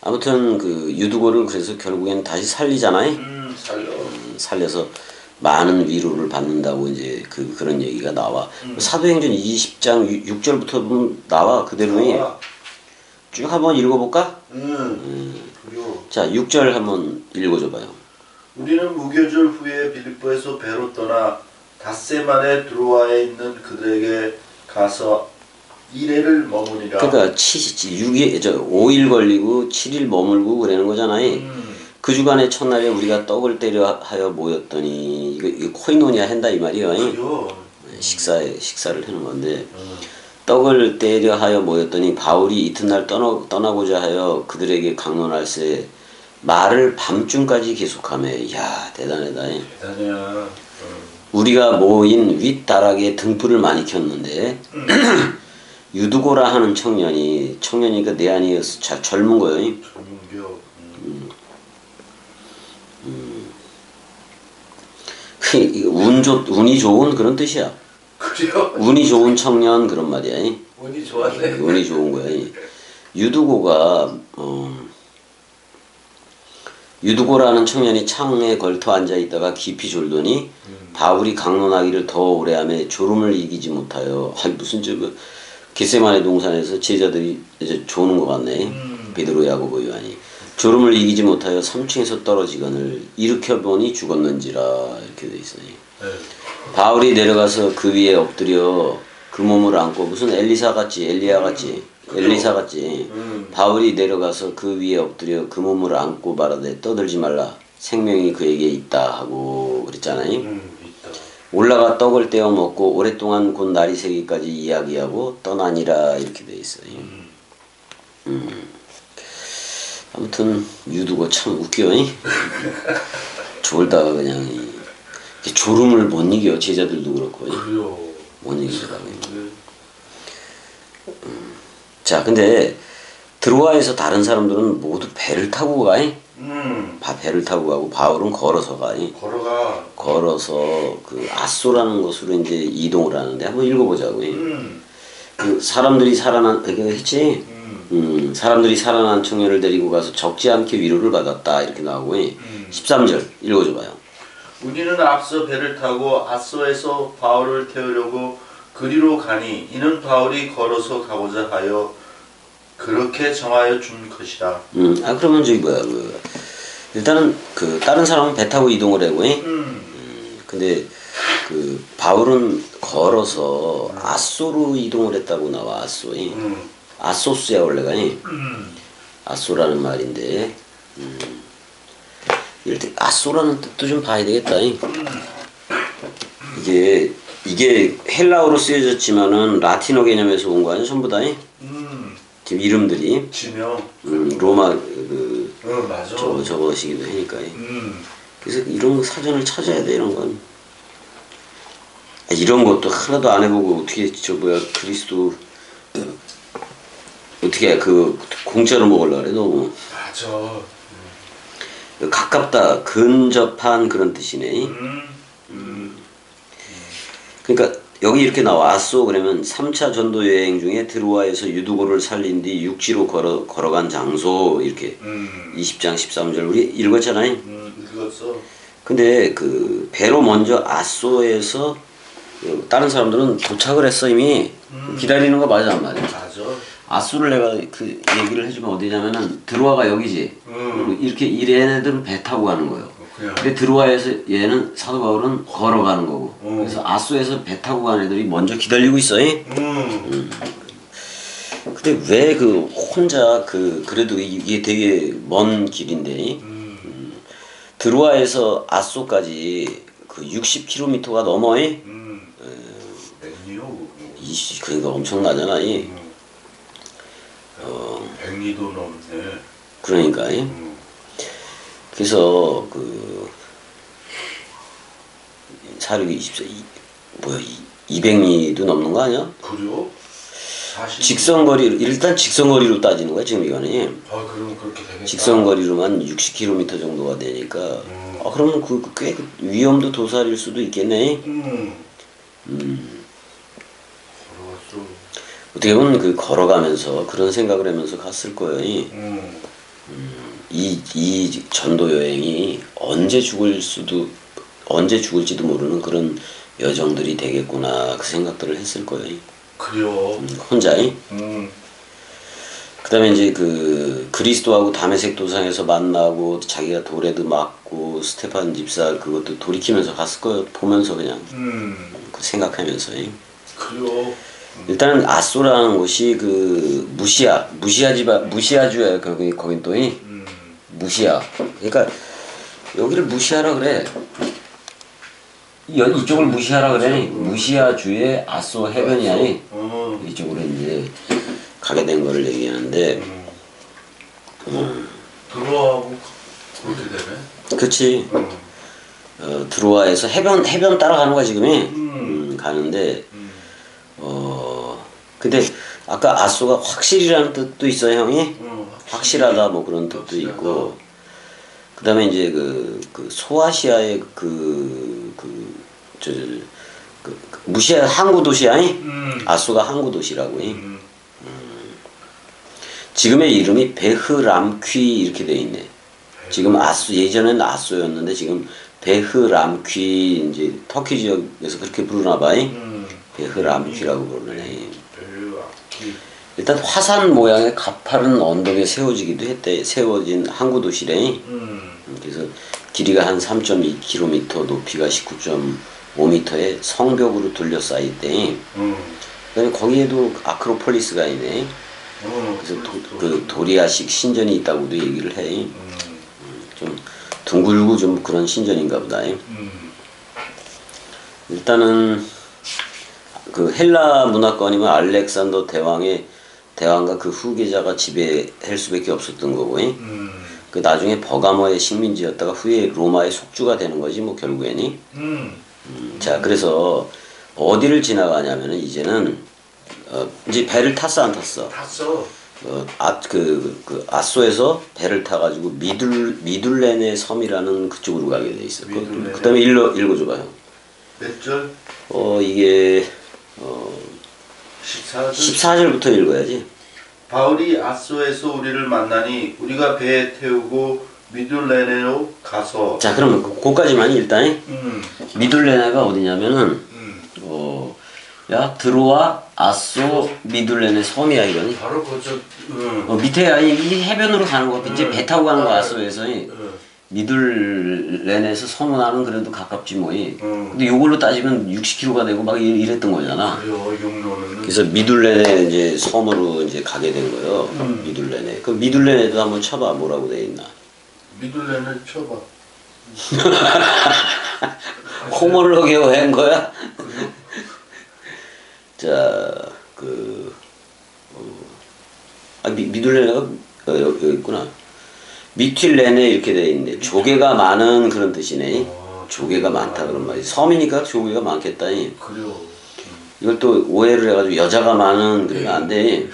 S2: 아무튼 그 유두고를 그래서 결국엔 다시 살리잖아요. 살려서 많은 위로를 받는다고 이제 그런 얘기가 나와. 사도행전 20장 6절부터 보면 나와 그대로. 쭉 한번 읽어볼까? 자 6절 한번 읽어줘봐요.
S1: 우리는 무교절 후에 빌립보에서 배로 떠나 닷새 만에 드로아에 있는 그들에게 가서 1회를 머무니라.
S2: 그러니까 5일 걸리고 7일 머물고 그러는 거잖아요. 그 주간의 첫날에 우리가 떡을 때려 하여 모였더니 이거 코이노니아 한다 이 말이에요. 식사를 하는 건데 떡을 때려 하여 모였더니 바울이 이튿날 떠나고자 하여 그들에게 강론할세 말을 밤중까지 계속하며. 이야 대단하다.
S1: 대단해요.
S2: 우리가 모인 윗다락에 등불을 많이 켰는데 유두고라 하는 청년이니까 내안이어서 잘 젊은 거예요. 운이 좋은 그런 뜻이야.
S3: 그래요?
S2: 운이 좋은 청년 그런 말이야.
S3: 운이 좋았네.
S2: 운이 좋은 거야. 유두고라는 청년이 창에 걸터 앉아 있다가 깊이 졸더니 바울이 강론하기를 더 오래하며 졸음을 이기지 못하여 무슨 겟세마네 동산에서 제자들이 이제 조는 것 같네. 베드로 야고보 요한이 졸음을 이기지 못하여 3층에서 떨어지거늘 일으켜 보니 죽었는지라 이렇게 돼 있어요. 바울이 내려가서 그 위에 엎드려 그 몸을 안고 무슨 엘리야 같지 바울이 내려가서 그 위에 엎드려 그 몸을 안고 말하되 떠들지 말라 생명이 그에게 있다 하고 그랬잖아요. 올라가 떡을 떼어 먹고 오랫동안 곧 날이 새기까지 이야기하고 떠나니라 이렇게 돼 있어요. 아무튼 유두가 참 웃겨. 졸다가 그냥 졸음을 못 이겨. 제자들도 그렇고
S3: 그래요.
S2: 못 이기더라고요. 자, 근데 드로아에서 다른 사람들은 모두 배를 타고 가. 배를 타고 가고 바울은 걸어서 가.
S3: 걸어가.
S2: 걸어서 그 아소라는 곳으로 이제 이동을 하는데 한번 읽어보자고. 그 사람들이 살아난 그거 했지. 사람들이 살아난 청년을 데리고 가서 적지 않게 위로를 받았다 이렇게 나오고 13절 읽어줘봐요.
S1: 우리는 앞서 배를 타고 아소에서 바울을 태우려고 그리로 가니 이는 바울이 걸어서 가고자 하여 그렇게 정하여 준 것이라.
S2: 그러면 저기 뭐야 일단은 그 다른 사람은 배 타고 이동을 하고 근데 그 바울은 걸어서 아소로 이동을 했다고 나와. 아소에 아소스야 원래가 아소라는 말인데 이럴 때 아소라는 뜻도 좀 봐야 되겠다. 이게 헬라어로 쓰여졌지만은 라틴어 개념에서 온 거 아니야 전부 다. 지금 이름들이
S1: 지명.
S2: 로마
S3: 맞아.
S2: 저것이기도 하니까. 그래서 이런 거 사전을 찾아야 돼. 이런 건 이런 것도 하나도 안 해보고 어떻게 그리스도 어떻게 그 공짜로 먹으려고 그래. 너무
S3: 맞아.
S2: 가깝다 근접한 그런 뜻이네. 그러니까 여기 이렇게 나와. 아소 그러면 3차 전도 여행 중에 드로아에서 유두고를 살린 뒤 육지로 걸어간 장소 이렇게 20장 13절 우리 읽었잖아요.
S3: 읽었어.
S2: 근데 그 배로 먼저 아소에서 다른 사람들은 도착을 했어 이미. 기다리는 거 맞아 안 맞아?
S3: 맞아.
S2: 아소를 내가 그 얘기를 해주면 어디냐면은 드로아가 여기지. 이렇게 얘네들은 배 타고 가는 거예요. 근데 드로아에서 얘는 사도 바울은 걸어가는 거고. 그래서 아소에서 배 타고 가는 애들이 먼저 기다리고 있어. 근데 왜 그 혼자 그래도 이게 되게 먼 길인데 드로아에서 아소까지 그 60km가 넘어. 그러니까 엄청나잖아.
S3: 100리도 넘네.
S2: 그러니까. 그래서 사륙이 24 200리도 넘는 거 아니야?
S3: 그래요? 40.
S2: 직선거리로 일단 직선거리로 따지는 거야 지금 이거는.
S3: 그럼 그렇게 되겠다.
S2: 직선거리로만 60km 정도가 되니까. 그러면 꽤 위험도 도살일 수도 있겠네.
S3: 걸어갔어.
S2: 어떻게 보면 걸어가면서 그런 생각을 하면서 갔을 거예요. 이 전도 여행이 언제 죽을지도 모르는 그런 여정들이 되겠구나 그 생각들을 했을 거예요.
S3: 그래요.
S2: 혼자. 그다음에 이제 그리스도하고 다메섹 도상에서 만나고 자기가 돌에도 맞고 스테판 집사 그것도 돌이키면서 갔을 거예요. 보면서 그냥 생각하면서.
S3: 그래요.
S2: 일단은 아소라는 곳이 무시아주야. 거긴 또 무시아. 그러니까 여기를 무시하라 그래. 이쪽을 무시하라 그래. 무시아주의 아소 해변이야. 이쪽으로 이제 가게 된 거를 얘기하는데.
S3: 들어가고 그렇게 되네.
S2: 그렇지. 드로아에서 해변 따라가는 거야 지금이. 가는데 근데 아까 아소가 확실이라는 뜻도 있어요 형이. 확실하다 뭐 그런 뜻도 있고. 그다음에 이제 소아시아의 무시아 항구 도시야. 아소가 항구 도시라고. 지금의 이름이 베흐람퀴 이렇게 돼 있네. 지금 예전에는 아소였는데 지금 베흐람퀴 이제 터키 지역에서 그렇게 부르나 봐. 베흐람퀴라고 부르네. 일단 화산 모양의 가파른 언덕에 세워진 항구 도시래. 그래서 길이가 한 3.2km, 높이가 19.5m의 성벽으로 둘러싸여 있대. 그다음에 거기에도 아크로폴리스가 있네. 그래서 도리아식 신전이 있다고도 얘기를 해. 좀 둥글고 좀 그런 신전인가 보다. 일단은 헬라 문화권이면 알렉산더 대왕과 그 후계자가 지배할 수밖에 없었던 거고, 그 나중에 버가모의 식민지였다가 후에 로마의 속주가 되는 거지 뭐 결국에는. 자, 그래서 어디를 지나가냐면은 이제는 이제 배를 탔어 안 탔어?
S3: 탔어.
S2: 그 아소에서 배를 타가지고 미둘렌의 섬이라는 그쪽으로 가게 돼 있어. 그 다음에 읽어줘봐요.
S1: 몇 절?
S2: 이게
S1: 14절?
S2: 14절부터 읽어야지.
S1: 바울이 아소에서 우리를 만나니 우리가 배에 태우고 미둘레네로 가서.
S2: 자, 그러면 거기까지만 일단. 미둘레네가 어디냐면은 야 들어와 아소 미둘렌의 섬이야 이거니.
S3: 바로 그저.
S2: 밑에 이 해변으로 가는 거 이제 배 타고 가는 거 아소에서 미둘렌에서 서문하는 그래도 가깝지 뭐이. 근데 요걸로 따지면 60km가 되고 막 이랬던 거잖아.
S3: 그래요, 용로는.
S2: 그래서 미둘렌에 이제 섬으로 이제 가게 된 거예요. 미둘렌에. 그 미둘렌에도 한번 쳐봐. 뭐라고 돼 있나.
S3: 미둘렌을 쳐봐.
S2: 호몰로게오 한 거야? 자, 미둘레네가 여기 있구나. 미틸레네 이렇게 돼 있는데 조개가 많은 그런 뜻이네. 조개가 많다 그런 말이. 섬이니까 조개가 많겠다니.
S3: 그래요.
S2: 이걸 또 오해를 해가지고 여자가 많은 그러면 안 돼.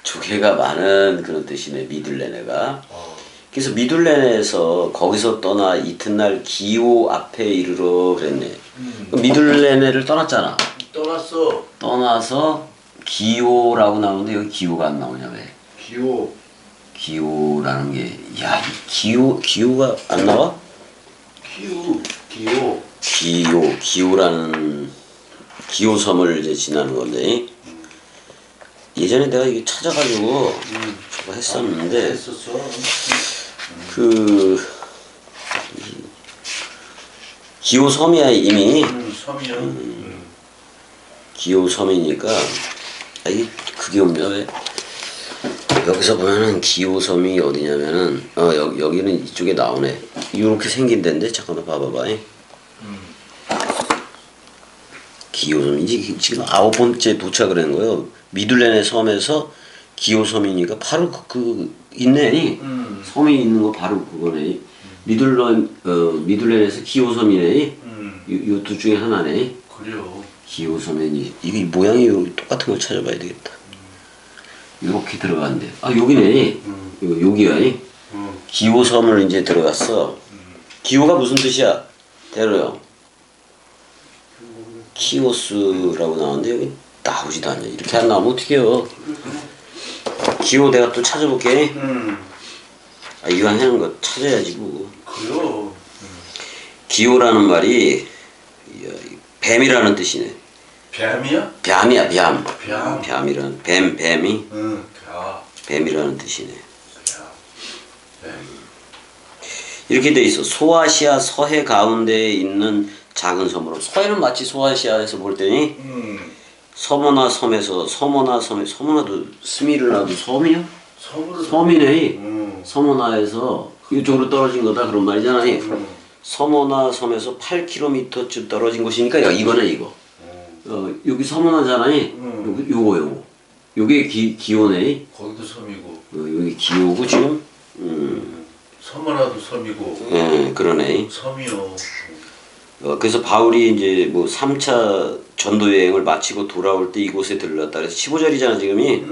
S2: 조개가 많은 그런 뜻이네 미둘레네가. 그래서 미둘레네에서 거기서 떠나 이튿날 기오 앞에 이르러 그랬네. 미둘레네를 떠났잖아.
S3: 떠났어.
S2: 떠나서 기오라고 나오는데 여기 기오가 안 나오냐 왜?
S1: 기호.
S2: 기오라는 게, 야, 이 기오가 안 나와? 기오라는 기오섬을 이제 지나는 건데 예전에 내가 이게 찾아가지고 저거 했었는데
S1: 했었어.
S2: 기오섬이야 이미.
S1: 섬이요.
S2: 기오섬이니까 이게 그게 없냐 왜? 여기서 보면은 기오섬이 어디냐면은 여기는 이쪽에 나오네. 이렇게 생긴 데인데 잠깐만 봐봐봐. 기오섬 이제 지금 9번째 도착을 한 거예요. 미둘렌의 섬에서 기오섬이니까 바로 있네. 섬이 있는 거 바로 그거네. 미둘렌에서 기오섬이네. 요 둘 중에 하나네.
S3: 그래요.
S2: 기오섬이 이게 모양이 똑같은 걸 찾아봐야 되겠다. 이렇게 들어가는데 여기네. 여기야. 기오섬을 이제 들어갔어. 기오가 무슨 뜻이야? 대로요. 키오스라고 나오는데 여기 나오지도 않냐. 이렇게 안 나오면 어떡해요. 기오 내가 또 찾아볼게. 이왕 하는 거 찾아야지 뭐.
S3: 그래요.
S2: 기오라는 말이 뱀이라는 뜻이네.
S3: 뱀이야?
S2: 뱀이야 뱀.
S3: 뱀.
S2: 뱀이라는 뱀이
S3: 응.
S2: 뱀이라는 뜻이네.
S3: 뱀.
S2: 이렇게 돼 있어. 소아시아 서해 가운데에 있는 작은 섬으로. 서해는 마치 소아시아에서 볼 때니 서모나 섬에서 서모나도 스미르나도 섬이요? 섬이네. 서모나에서 이쪽으로 떨어진 거다 그런 말이잖아. 서모나 섬에서 8km쯤 떨어진 곳이니까 이거네 이거. 여기 서모나잖아. 요거. 요게 기오네.
S3: 거기도 섬이고.
S2: 여기 기오고 지금.
S3: 서머나도 섬이고.
S2: 그러네.
S3: 섬이요.
S2: 그래서 바울이 이제 뭐 3차 전도 여행을 마치고 돌아올 때 이곳에 들렀다. 그래서 15절이잖아 지금이.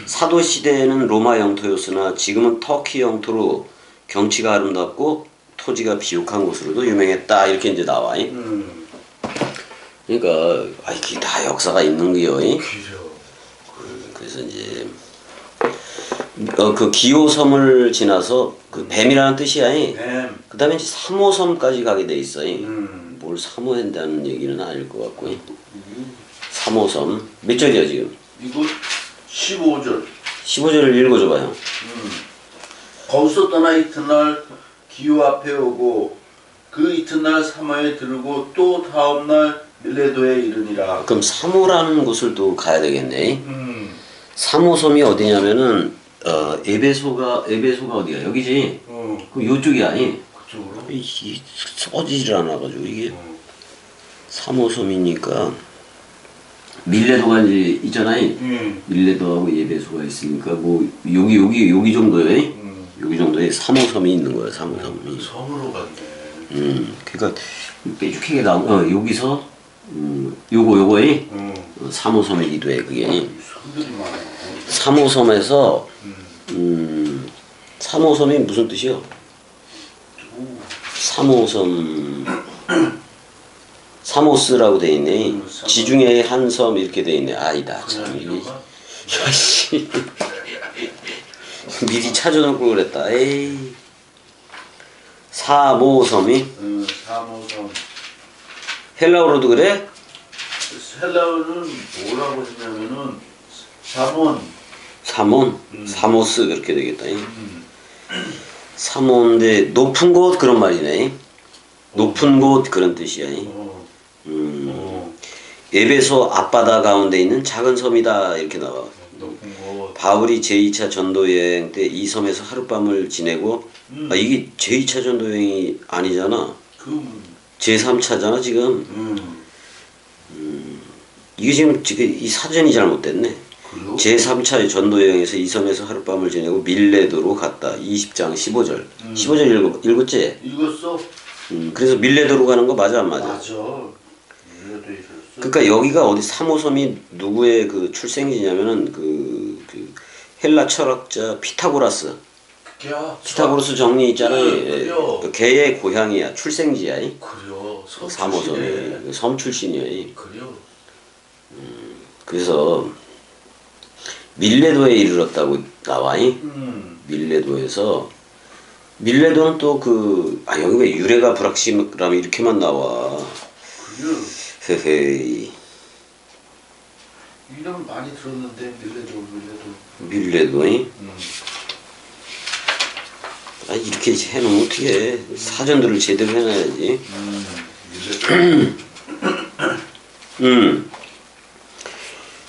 S2: 사도 시대에는 로마 영토였으나 지금은 터키 영토로 경치가 아름답고 토지가 비옥한 곳으로도 유명했다. 이렇게 이제 나와. 그러니까 이게 다 역사가 있는 거요. 그래서 이제 그 기오섬을 지나서 그 뱀이라는 뜻이야.
S1: 뱀.
S2: 그 다음에 이제 3호섬까지 가게 돼 있어. 뭘 3호한다는 얘기는 아닐 것 같고. 3호섬 몇 절이야 지금?
S1: 이거 15절.
S2: 15절을 읽어줘봐요.
S1: 거기서 떠나 이튿날 기호 앞에 오고 그 이튿날 사마에 들고 또 다음날 밀레도에 이르니라.
S2: 그럼 3호라는 곳을 또 가야 되겠네. 3호섬이 어디냐면은 에베소가 어디야? 여기지. 그 요쪽이 아니.
S3: 그쪽으로?
S2: 이 써지질 않아가지고 이게 3호섬이니까 밀레도가 이제 있잖아요.
S3: 음.
S2: 밀레도하고 예배소가 있으니까 뭐 여기 정도에 여기 정도에 3호섬이 있는 거예요. 3호섬이.
S3: 섬으로 갔네.
S2: 그러니까 뾰족하게 나온 여기서 요거에 3호섬이기도 해 그게.
S3: 섬들이 많아.
S2: 3호섬에서 3호섬이 무슨 뜻이요? 3호섬 사모스라고 돼 있네. 지중해의 한 섬 이렇게 돼 있네. 아니다 참 이게. 야씨 미리 찾아놓고 그랬다. 에이. 사모섬이
S3: 사모섬.
S2: 헬라어로도 그래?
S3: 헬라어는 뭐라고 했냐면은
S2: 사몬, 사모스 그렇게 되겠다. 사몬인데 높은 곳 그런 말이네. 높은 곳 그런 뜻이야. 에베소 앞바다 가운데 있는 작은 섬이다 이렇게 나와.
S3: 높은 곳.
S2: 바울이 제2차 전도 여행 때 이 섬에서 하룻밤을 지내고 이게 제2차 전도 여행이 아니잖아. 제3차잖아 지금. 이게 지금 이 사전이 잘못됐네.
S3: 그래요?
S2: 제3차 전도 여행에서 이 섬에서 하룻밤을 지내고 밀레도로 갔다. 20장 15절. 15절 읽었지?
S3: 읽었어?
S2: 그래서 밀레도로 가는 거 맞아 안 맞아?
S3: 맞아. 밀레도에 있었어.
S2: 그러니까 여기가 어디 3호섬이 누구의 그 출생지냐면은 그 헬라 철학자 피타고라스.
S3: 그게야.
S2: 피타고라스 정리 있잖아요.
S3: 그래요.
S2: 걔의 고향이야. 출생지야.
S3: 그래요.
S2: 3호섬이 섬 출신이야.
S3: 그래요.
S2: 그래서 밀레도에 이르렀다고 나와. 밀레도에서 밀레도는 또 여기 왜 유래가 불확실하면 이렇게만 나와.
S3: 그래요.
S2: 헤헤이.
S3: 이름 많이 들었는데 밀레도.
S2: 밀레도니? 이렇게 해놓으면 어떻게 해. 사전들을 제대로 해놔야지.
S3: 밀레도.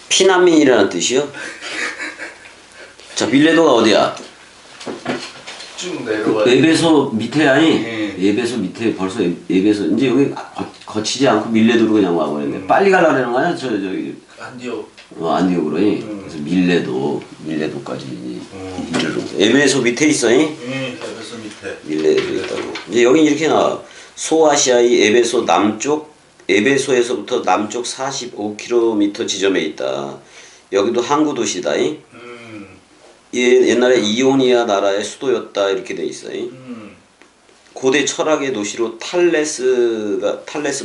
S2: 피난민이라는 뜻이요? 자, 밀레도가 어디야?
S3: 쭉 내려와.
S2: 에베소 밑에 아니?
S3: 네.
S2: 에베소 밑에 벌써 에베소 이제 여기 거치지 않고 밀레도로 그냥 와버렸네. 빨리 가려는 거야? 저기
S3: 안디옥.
S2: 안디옥으로. 그래서 밀레도까지 이르는 거야. 에베소 밑에 있어.
S3: 에베소 밑에.
S2: 밀레도 있다고. 이제 여기 이렇게 나와. 소아시아의 에베소 남쪽, 에베소에서부터 남쪽 45km 지점에 있다. 여기도 항구 도시다. 옛날에 이오니아 나라의 수도였다 이렇게 돼 있어. 고대 철학의 도시로 탈레스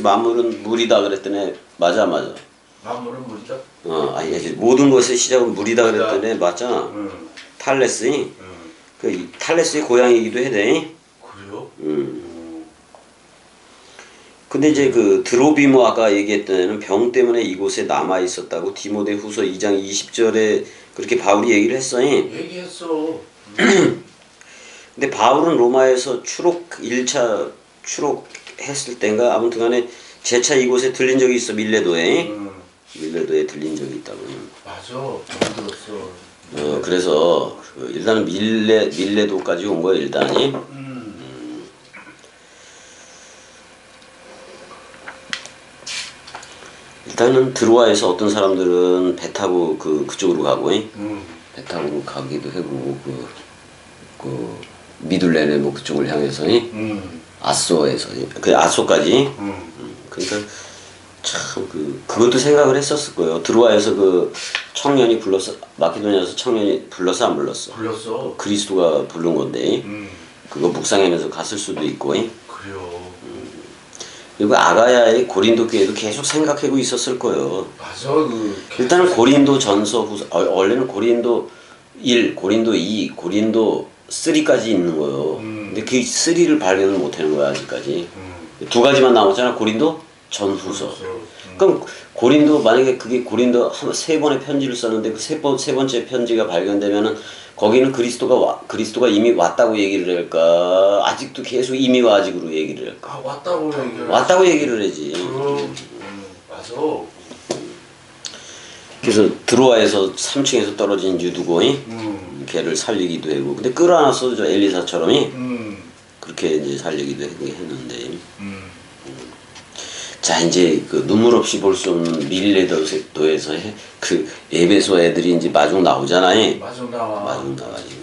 S2: 만물은 물이다 그랬더니 맞아.
S3: 만물은 물이다.
S2: 아니 모든 것의 시작은 물이다 그랬더니 맞잖아. 탈레스. 그 탈레스의 고향이기도 해.
S3: 그래요?
S2: 근데 이제 그 드로비모 아까 얘기했던 애는 병 때문에 이곳에 남아 있었다고 디모데후서 2장 20절에 그렇게 바울이 얘기를 했어.
S3: 얘기했어.
S2: 근데 바울은 로마에서 1차 추록했을 땐가 아무튼 간에 재차 이곳에 들린 적이 있어. 밀레도에 들린 적이 있다고.
S3: 맞아. 잘 들었어.
S2: 그래서 일단은 밀레도까지 온 거예요. 일단이. 일단은 드로아에서 어떤 사람들은 배 타고 그쪽으로 가고, 배 타고 가기도 하고 그 미둘레네 뭐 그쪽을 향해서 아소에서 그 아소까지. 그러니까 참 그것도 생각을 했었을 거예요. 드로아에서 그 청년이 불렀어. 마케도니아에서 청년이 불렀어 안 불렀어?
S3: 불렀어.
S2: 그리스도가 부른 건데 그거 묵상하면서 갔을 수도 있고.
S3: 그래요.
S2: 그리고 아가야의 고린도 교회도 계속 생각하고 있었을 거예요.
S3: 맞아.
S2: 일단은 고린도 전서 후서 원래는 고린도 1, 고린도 2, 고린도 3까지 있는 거예요. 근데 그 3를 발견을 못하는 거야 아직까지. 두 가지만 남았잖아. 고린도 전후서. 그럼 고린도 만약에 그게 고린도 세 번의 편지를 썼는데 그 세 번째 편지가 발견되면은 거기는 그리스도가 이미 왔다고 얘기를 할까? 아직도 계속 이미 와 아직으로 얘기를 할까? 왔다고 얘기를 하지.
S3: 맞아.
S2: 그래서 드로아에서 3층에서 떨어진 유두고이 걔를 살리기도 하고, 근데 끌어안았어 저 엘리사처럼이 그렇게 이제 살리기도 하고 했는데. 자 이제 그 눈물 없이 볼 수 없는 밀레도에서 그 에베소 애들이 이제 마중 나오잖아요.
S3: 마중 나와.
S2: 마중 나와지.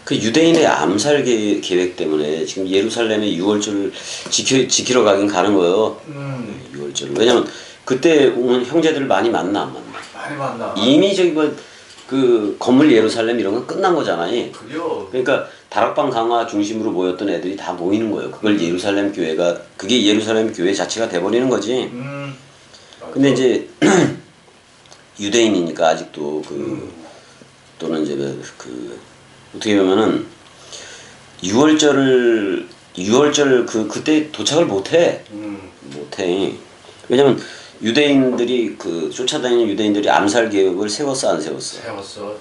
S2: 그 유대인의 암살 계획 때문에 지금 예루살렘에 유월절을 지키러 가긴 가는 거예요. 유월절을. 왜냐면 그때 오면 형제들을 많이 만나 안 만나.
S3: 많이 만나.
S2: 이미 저기 뭐 그 건물 예루살렘 이런 건 끝난 거잖아요.
S3: 그래요.
S2: 그러니까 다락방 강화 중심으로 모였던 애들이 다 모이는 거예요. 그걸 예루살렘 교회가 그게 예루살렘 교회 자체가 돼버리는 거지. 근데 이제 유대인이니까 아직도 그 또는 이제 그 어떻게 보면은 6월절 그때 도착을 못해. 못해. 왜냐면 유대인들이 그 쫓아다니는 유대인들이 암살 계획을 세웠어 안 세웠어?
S3: 세웠어.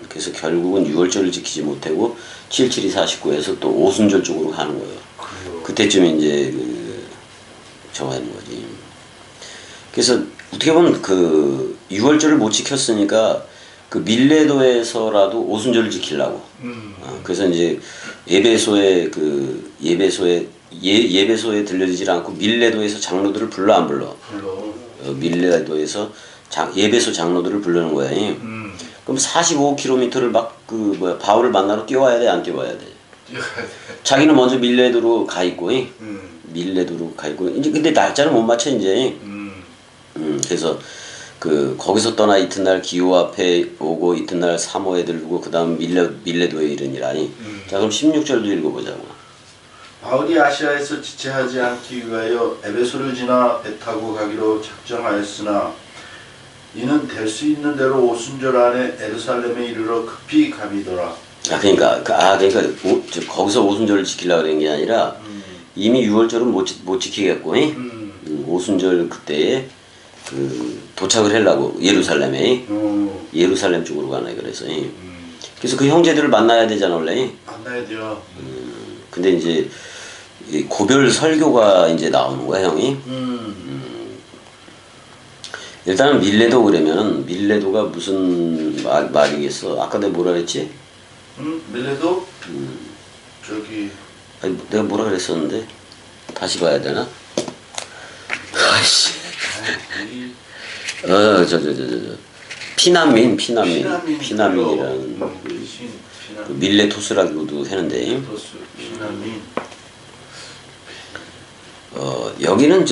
S2: 그래서 결국은 6월절을 지키지 못하고 77이 49에서 또 오순절 쪽으로 가는 거예요.
S3: 그래요.
S2: 그때쯤에 이제 그 정하는 거지. 그래서 어떻게 보면 그 6월절을 못 지켰으니까 그 밀레도에서라도 오순절을 지키려고. 그래서 이제 예배소에 들려지질 않고 밀레도에서 장로들을 불러 안 불러?
S3: 불러.
S2: 밀레도에서 예배소 장로들을 부르는 거야. 그럼 45km를 막 그 뭐야 바울을 만나러 뛰어와야 돼, 안 뛰어와야 돼?
S3: 뛰어야 돼.
S2: 자기는 먼저 밀레도로 가 있고, 밀레도로 가 있고 이제 근데 날짜를 못 맞춰 이제. 그래서 그 거기서 떠나 이튿날 기호 앞에 오고 이튿날 사모에 들고 그다음 밀레도에 이르니라니. 자 그럼 16절도 읽어보자고.
S1: 바울이 아시아에서 지체하지 않기 위하여 에베소를 지나 배 타고 가기로 작정하였으나 이는 될 수 있는 대로 오순절 안에 예루살렘에 이르러 급히 감이더라.
S2: 그러니까 거기서 오순절을 지키려고 그런 게 아니라 이미 6월절은 못 지키겠고 오순절 그때에 그 도착을 하려고 예루살렘에 예루살렘 쪽으로 가네 그래서 그래서 그 형제들을 만나야 되잖아 원래.
S1: 만나야 돼요.
S2: 근데 이제 이 고별 설교가 이제 나오는 거야 형이. 일단은 밀레도 그러면은 밀레도가 무슨 말이겠어? 아까 내가 뭐라 그랬지?
S1: 밀레도 저기
S2: 아니 내가 뭐라 그랬었는데 다시 봐야 되나? 아이씨. 저 피난민이라는 그 밀레토스라고도 하는데.
S1: 피난민.
S2: 여기는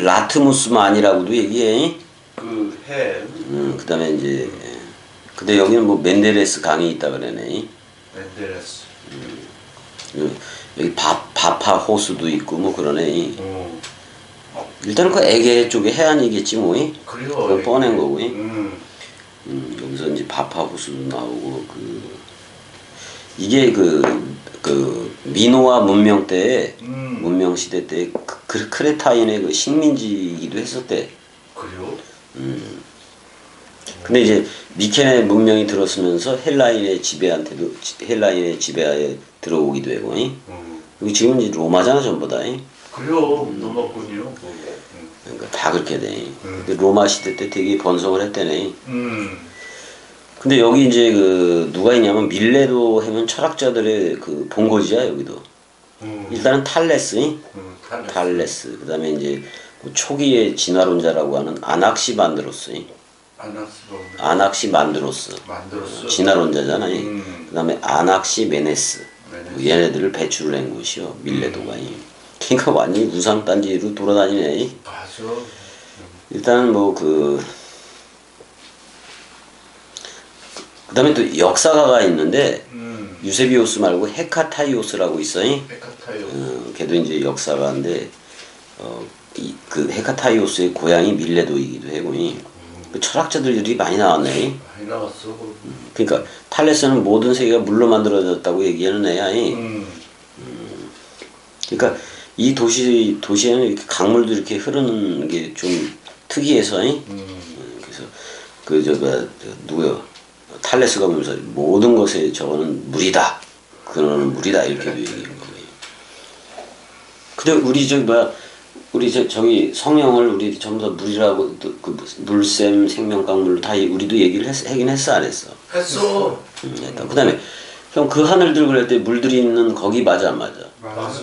S2: 라트무스만이라고도 얘기해.
S1: 그 해.
S2: 그다음에 이제 근데 여기는 뭐 멘데레스 강이 있다 그러네.
S1: 멘데레스.
S2: 여기 바파 호수도 있고 뭐 그러네. 일단은 그 에게 쪽에 해안이겠지 뭐.
S3: 그래요.
S2: 그걸 뻔한 거고. 여기서 이제 바파 호수도 나오고 이게 그 미노아 문명 때 문명 시대 때 크레타인의 그 식민지이기도 했었대.
S3: 그래요?
S2: 근데 이제 미케네 문명이 들어서면서 헬라인의 지배하에 들어오기도 하고. 여기 지금 이제 로마잖아 전부 다.
S3: 그래요. 로마군이요.
S2: 그러니까 다 그렇게 돼. 근데 로마 시대 때 되게 번성을 했대네. 근데 여기 이제 그 누가 있냐면 밀레도 하면 철학자들의 그 본거지야 여기도. 일단은 탈레스. 그다음에 이제 뭐 초기의 진화론자라고 하는 아낙시만드로스. 아낙시만드로스. 진화론자잖아. 그다음에 아낙시메네스. 얘네들을 배출을 한 곳이요 밀레도가. 그러니까 완전히 우상단지로 돌아다니네.
S3: 맞아.
S2: 일단은 뭐 그다음에 또 역사가가 있는데 유세비오스 말고 헤카타이오스라고 있어.
S3: 헤카타이오스.
S2: 걔도 이제 역사가인데 그 헤카타이오스의 고향이 밀레도이기도 하고 그 철학자들이 많이 나왔네.
S3: 많이 나왔어.
S2: 그러니까 탈레스는 모든 세계가 물로 만들어졌다고 얘기하는 애야. 그러니까 이 도시에는 이렇게 강물도 이렇게 흐르는 게 좀 특이해서. 그래서 누구요? 탈레스가 보면서 모든 것에 저거는 물이다. 그거는 물이다 이렇게도 얘기한 거예요. 근데 우리 저기 성령을 우리 전부 다 물이라고 그 물샘 생명강물로 다 우리도 얘기를 하긴 했어 안 했어?
S3: 했어.
S2: 했다. 그다음에 형 그 하늘 들고 그럴 때 물들이 있는 거기 맞아 안 맞아?
S3: 맞아.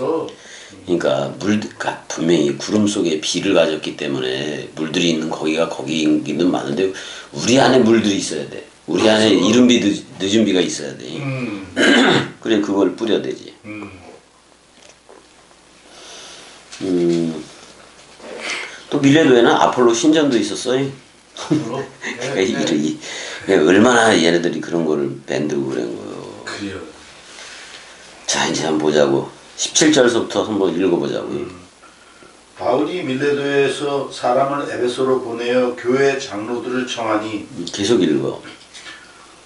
S2: 그러니까 그러니까 분명히 구름 속에 비를 가졌기 때문에 물들이 있는 거기가 거기는 많은데 우리 안에 물들이 있어야 돼. 우리 안에 이른 비 늦은 비가 있어야 돼. 그래 그걸 뿌려야 되지. 또 밀레도에는 아폴로 신전도 있었어요. 그러니까 얼마나 얘네들이 그런 거를 만들고 그런 거요.
S3: 그래요.
S2: 자 이제 한번 보자고. 17절서부터 한번 읽어보자고.
S1: 바울이 밀레도에서 사람을 에베소로 보내어 교회 장로들을 청하니
S2: 계속 읽어.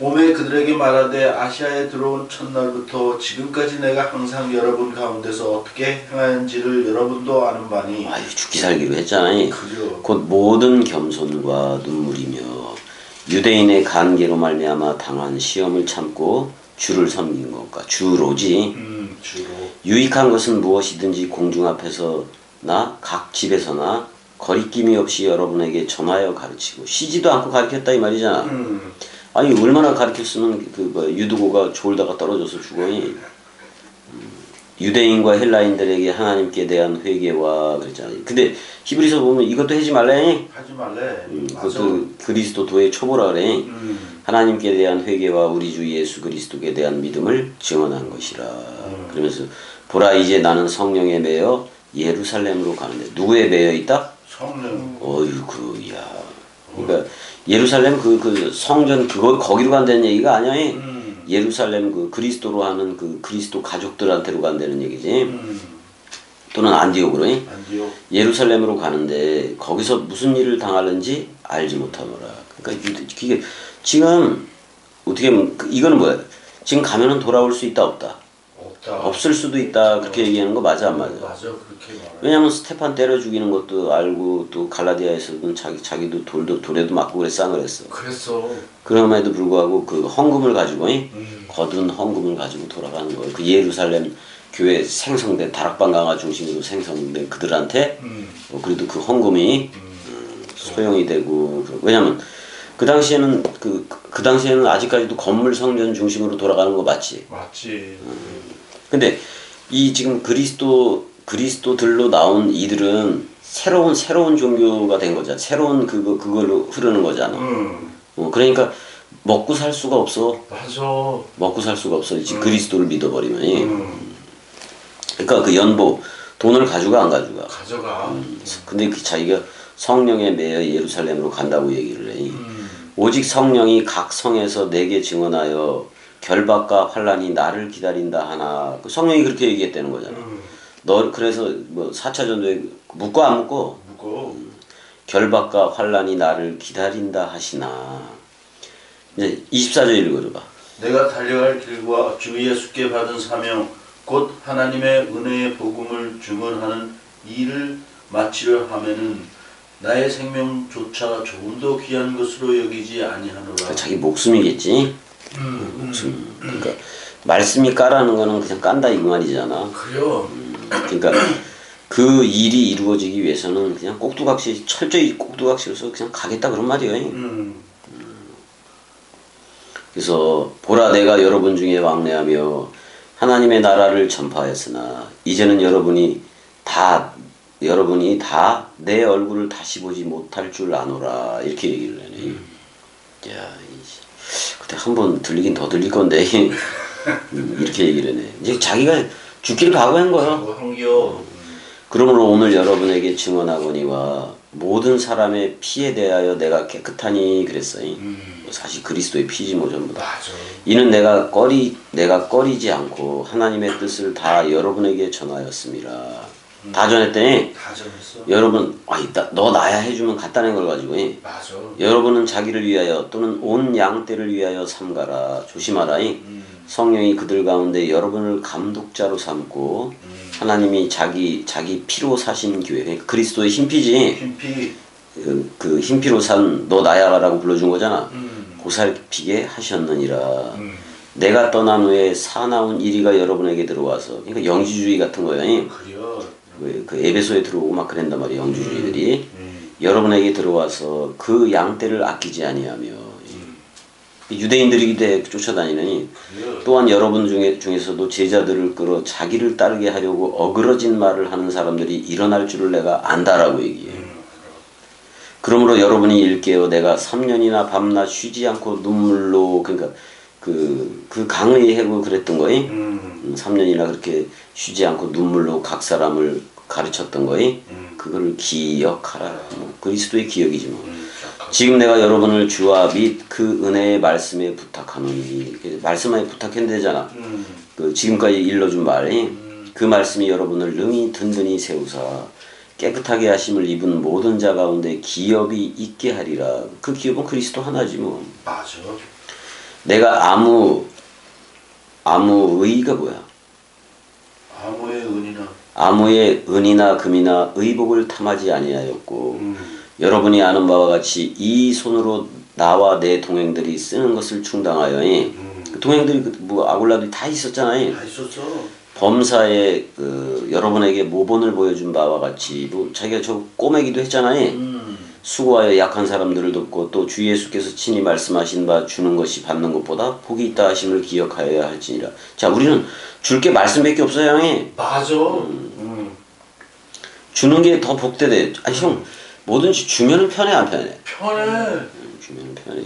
S1: 오매 그들에게 말하되 아시아에 들어온 첫날부터 지금까지 내가 항상 여러분 가운데서 어떻게 행하는지를 여러분도 아는 바니
S2: 아유 죽기 살기로 했잖아요.
S1: 그려.
S2: 곧 모든 겸손과 눈물이며 유대인의 간계로 말미암아 당한 시험을 참고 주를 섬긴 것과 주로지.
S1: 주로.
S2: 유익한 것은 무엇이든지 공중 앞에서나 각 집에서나 거리낌이 없이 여러분에게 전하여 가르치고 쉬지도 않고 가르쳤다 이 말이잖아. 아니 얼마나 가르쳤으면 유두고가 졸다가 떨어져서 죽어. 유대인과 헬라인들에게 하나님께 대한 회개와 그랬잖아요. 근데 히브리서 보면 이것도 하지 말래.
S1: 하지 말래.
S2: 그것도 그리스도 도의 초보라 그래. 하나님께 대한 회개와 우리 주 예수 그리스도께 대한 믿음을 증언한 것이라. 그러면서 보라 이제 나는 성령에 매여 예루살렘으로 가는데 누구에 매여 있다?
S1: 성령.
S2: 어이구 야. 그러니까 예루살렘 그 성전 그거 거기로 간다는 얘기가 아니야. 예루살렘 그 그리스도로 하는 그 그리스도 가족들한테로 간다는 얘기지. 또는 안디옥으로.
S1: 안디옥.
S2: 예루살렘으로 가는데 거기서 무슨 일을 당하는지 알지 못하노라. 그러니까 이게 지금 어떻게 보면 이거는 뭐야? 지금 가면은 돌아올 수 있다 없다.
S1: 없다.
S2: 없을 수도 있다 그렇게 얘기하는 거 맞아 안 맞아?
S1: 맞아 그렇게 말해.
S2: 왜냐면 스테판 때려 죽이는 것도 알고 또 갈라디아에서는 자기도 돌에도 맞고 그랬어 안 그랬어?
S3: 그랬어.
S2: 그럼에도 불구하고 그 헌금을 가지고 거둔 헌금을 가지고 돌아가는 거예요. 그 예루살렘 교회 생성된 다락방 강화 중심으로 생성된 그들한테 그래도 그 헌금이 소용이 되고 왜냐면 그 당시에는 그 당시에는 아직까지도 건물 성전 중심으로 돌아가는 거 맞지?
S3: 맞지.
S2: 근데 이 지금 그리스도들로 나온 이들은 새로운 종교가 된 거잖아. 새로운 그걸로 흐르는 거잖아. 그러니까 먹고 살 수가 없어.
S3: 맞아.
S2: 먹고 살 수가 없어. 그리스도를 믿어버리면. 그러니까 그 연보 돈을 가져가 안 가져가.
S3: 가져가.
S2: 근데 그 자기가 성령에 매여 예루살렘으로 간다고 얘기를 해. 오직 성령이 각 성에서 내게 증언하여 결박과 환란이 나를 기다린다 하나. 그 성령이 그렇게 얘기했다는 거잖아. 너 그래서 뭐 4차 전도에 묻고 안 묻고
S1: 무거.
S2: 결박과 환란이 나를 기다린다 하시나. 이제 24절 읽어줘봐.
S1: 내가 달려갈 길과 주 예수께 받은 사명 곧 하나님의 은혜의 복음을 증언하는 일을 마치려 하면은 나의 생명조차 조금도 귀한 것으로 여기지 아니하노라.
S2: 자기 목숨이겠지. 목숨. 그러니까 말씀이 까라는 거는 그냥 깐다 이 말이잖아.
S3: 그래요.
S2: 그러니까 그 일이 이루어지기 위해서는 그냥 꼭두각시 철저히 꼭두각시로서 그냥 가겠다 그런 말이에요. 그래서 보라 내가 여러분 중에 왕래하며 하나님의 나라를 전파하였으나 이제는 여러분이 다 내 얼굴을 다시 보지 못할 줄 아노라 이렇게 얘기를 하네. 야, 그때 한 번 들리긴 더 들릴 건데 이렇게 얘기를 하네. 이제 자기가 죽기를 각오한 거야.
S3: 한겨.
S2: 그러므로 오늘 여러분에게 증언하거니와 모든 사람의 피에 대하여 내가 깨끗하니 그랬어요. 사실 그리스도의 피지 뭐 전부 다.
S3: 맞아.
S2: 이는 내가 꺼리지 않고 하나님의 뜻을 다 여러분에게 전하였습니다. 다 전했더니
S1: 다 전했어.
S2: 여러분 너 나야 해주면 갖다낸 걸 가지고
S3: 맞아.
S2: 여러분은 자기를 위하여 또는 온 양떼를 위하여 삼가라. 조심하라. 성령이 그들 가운데 여러분을 감독자로 삼고 하나님이 자기 피로 사신 교회 그러니까 그리스도의 흰피지.
S1: 흰피.
S2: 그 흰피로 산 너 나야라고 불러준 거잖아. 보살피게 하셨느니라. 내가 떠난 후에 사나운 이리가 여러분에게 들어와서 그러니까 영지주의 같은 거예요.
S1: 그려.
S2: 그 에베소에 들어오고 막 그랬단 말이에요. 영주주의들이 여러분에게 들어와서 그 양떼를 아끼지 아니하며 유대인들이 쫓아다니느니
S3: 그래요.
S2: 또한 여러분 중에서도 제자들을 끌어 자기를 따르게 하려고 어그러진 말을 하는 사람들이 일어날 줄을 내가 안다라고 얘기해요. 그러므로 여러분이 일깨어 내가 3년이나 밤낮 쉬지 않고 눈물로 그러니까 그 강의 해고 그랬던 거이 3년이나 그렇게 쉬지 않고 눈물로 각 사람을 가르쳤던 거이 그거를 기억하라. 뭐 그리스도의 기억이지 뭐. 지금 내가 여러분을 주와 및 그 은혜의 말씀에 부탁하노니 말씀에 부탁했는데잖아. 그 지금까지 일러준 말이 그 말씀이 여러분을 능히 든든히 세우사 깨끗하게 하심을 입은 모든 자 가운데 기업이 있게 하리라. 그 기업은 그리스도 하나지 뭐.
S3: 맞아.
S2: 내가 아무의가 뭐야? 아무의 은이나 금이나 의복을 탐하지 아니하였고 여러분이 아는 바와 같이 이 손으로 나와 내 동행들이 쓰는 것을 충당하여니 그 동행들이 뭐 아굴라들이 다 있었잖아요.
S3: 다 있었어.
S2: 범사에 그 여러분에게 모본을 보여준 바와 같이 뭐 자기가 저 꼬매기도 했잖아요. 수고하여 약한 사람들을 돕고 또 주 예수께서 친히 말씀하신 바 주는 것이 받는 것보다 복이 있다 하심을 기억하여야 할지니라. 자, 우리는 줄 게 말씀밖에 없어요, 형이.
S3: 맞아.
S2: 주는 게 더 복되대. 아니 형, 뭐든지 주면은 편해 안 편해?
S3: 편해.
S2: 주면은 편해.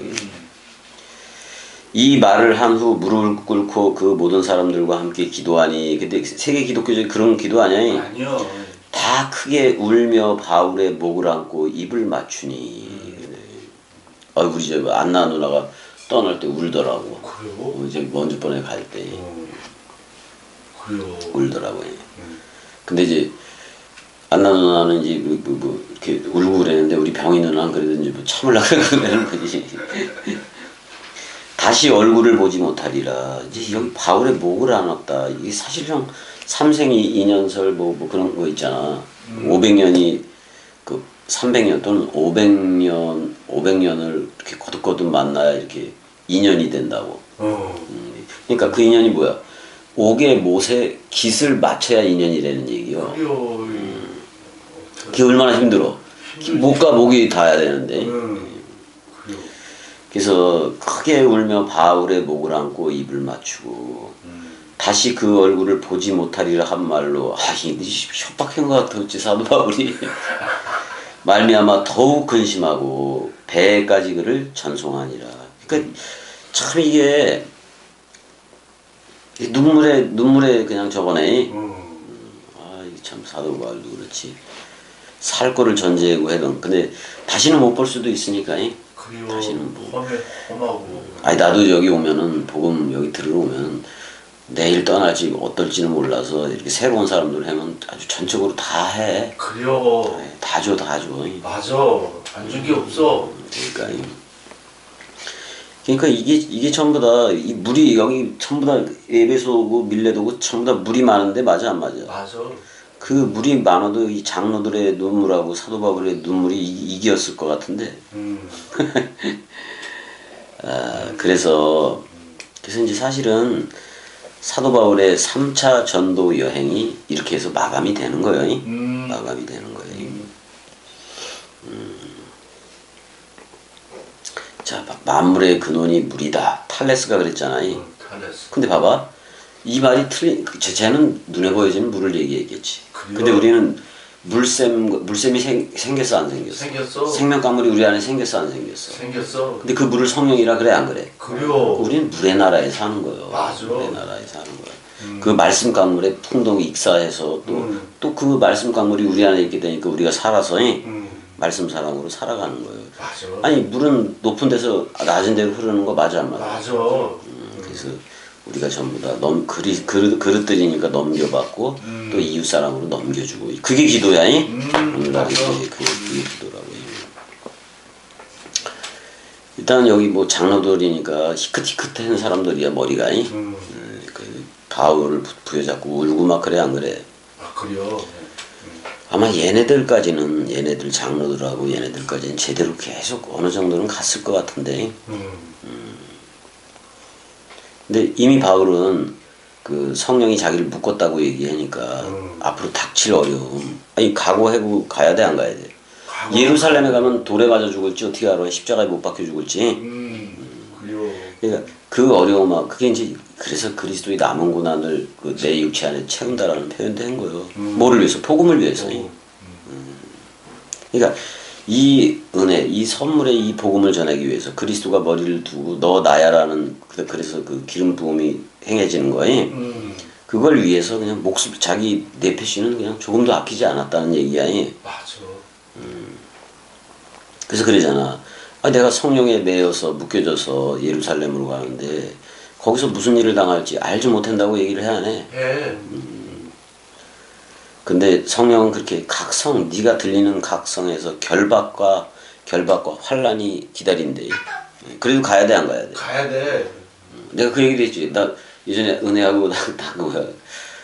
S2: 이 말을 한 후 무릎을 꿇고 그 모든 사람들과 함께 기도하니 근데 세계 기독교적 그런 기도 아니야?
S3: 아니요.
S2: 다 크게 울며 바울의 목을 안고 입을 맞추니 우리 저 안나 누나가 떠날 때 울더라고.
S3: 그래요?
S2: 이제 먼저 번에 갈 때
S3: 그래요.
S2: 울더라고요. 근데 이제 안나 누나는 이제 뭐 이렇게 울고 그랬는데 우리 병이 누나는 그래도 이제 뭐 참으려고 그러는 거지. 다시 얼굴을 보지 못하리라. 이제 여기 바울의 목을 안았다. 이게 사실 형 삼생이 2년설 뭐 그런 거 있잖아. 500년이 그 300년 또는 500년을 이렇게 거듭거듭 만나야 이렇게 2년이 된다고. 그러니까 그 2년이 뭐야? 옥의 못에 깃을 맞춰야 2년이라는 얘기요.
S3: 그래요.
S2: 그게 얼마나 힘들어. 목과 목이 닿아야 되는데.
S3: 그래요.
S2: 그래서 크게 울며 바울의 목을 안고 입을 맞추고 다시 그 얼굴을 보지 못하리라 한 말로 이게 협박한 것 같아. 어찌 사도 바울이 말미암아 더욱 근심하고 배에까지 그를 찬송하니라. 그러니까 참 이게 눈물에 그냥 저거네. 이게 참 사도 바울도 그렇지. 살 거를 전제하고 해도 근데 다시는 못 볼 수도 있으니까.
S3: 그래요.
S2: 다시는 뭐.
S3: 험하고.
S2: 아니 나도 여기 오면은 복음 여기 들어오면 내일 떠날지 어떨지는 몰라서 이렇게 새로운 사람들 하면 아주 전적으로 다 해.
S3: 그래요.
S2: 다 줘.
S3: 맞아. 안 준 게 없어.
S2: 그러니까 이게 전부 다 이 물이 여기 전부 다 에베소고 밀레도고 전부 다 물이 많은데 맞아 안 맞아?
S3: 맞아.
S2: 그 물이 많아도 이 장로들의 눈물하고 사도 바울의 눈물이 이겼을 것 같은데. 그래서 이제 사실은 사도 바울의 3차 전도 여행이 이렇게 해서 마감이 되는 거예요. 마감이 되는 거예요. 자, 만물의 근원이 물이다. 탈레스가 그랬잖아요.
S3: 탈레스.
S2: 근데 봐봐. 이 말이 틀린, 쟤는 눈에 보여지는 물을 얘기했겠지.
S3: 그래요?
S2: 근데 우리는 물샘이 생겼어, 안 생겼어?
S3: 생겼어.
S2: 생명강물이 우리 안에 생겼어, 안 생겼어?
S3: 생겼어.
S2: 근데 그 물을 성령이라 그래, 안 그래?
S3: 그래요.
S2: 우리는 물의 나라에 사는 거예요.
S3: 맞아.
S2: 물의 나라에 사는 거야. 그 말씀 강물에 풍덩이 익사해서 또 그 말씀 강물이 우리 안에 있게 되니까 우리가 살아서 말씀 사랑으로 살아가는 거예요.
S3: 맞아.
S2: 아니 물은 높은 데서 낮은 데로 흐르는 거 맞아 안 맞아?
S3: 맞아.
S2: 그래서 우리가 전부 다 그릇들이니까 넘겨받고 또 이웃 사람으로 넘겨주고 그게 기도야. 오늘날 그게 기도라고 해요. 일단 여기 뭐 장로들이니까 희끗희끗한 사람들이야 머리가. 그 바울을 부여잡고 울고 막 그래 안 그래?
S3: 아 그래요.
S2: 아마 얘네들 장로들하고 얘네들까지는 제대로 계속 어느 정도는 갔을 것 같은데. 근데 이미 바울은 그 성령이 자기를 묶었다고 얘기하니까 앞으로 닥칠 어려움. 아니 각오하고 가야 돼 안 가야 돼? 예루살렘에 가면 돌에 맞아 죽을지 어떻게 알아? 십자가에 못 박혀 죽을지.
S3: 그래요.
S2: 그러니까 그 어려움아 그게 이제 그래서 그리스도의 남은 고난을 그 내 육체 안에 채운다라는 표현도 한 거예요. 뭐를 위해서? 복음을 위해서. 그러니까 이 은혜, 이 선물의 이 복음을 전하기 위해서 그리스도가 머리를 두고 너 나야라는 그래서 그 기름 부음이 행해지는 거예요. 그걸 위해서 그냥 목숨 자기 내페시는 그냥 조금도 아끼지 않았다는 얘기야.
S3: 맞아.
S2: 그래서 그러잖아. 아, 내가 성령에 매여서 묶여져서 예루살렘으로 가는데 거기서 무슨 일을 당할지 알지 못한다고 얘기를 해야 하네.
S3: 해.
S2: 근데 성령은 그렇게 각성, 네가 들리는 각성에서 결박과 환란이 기다린대. 그래도 가야 돼, 안 가야 돼?
S3: 가야 돼.
S2: 내가 그 얘기도 했지. 나 예전에 은혜하고 나 뭐야.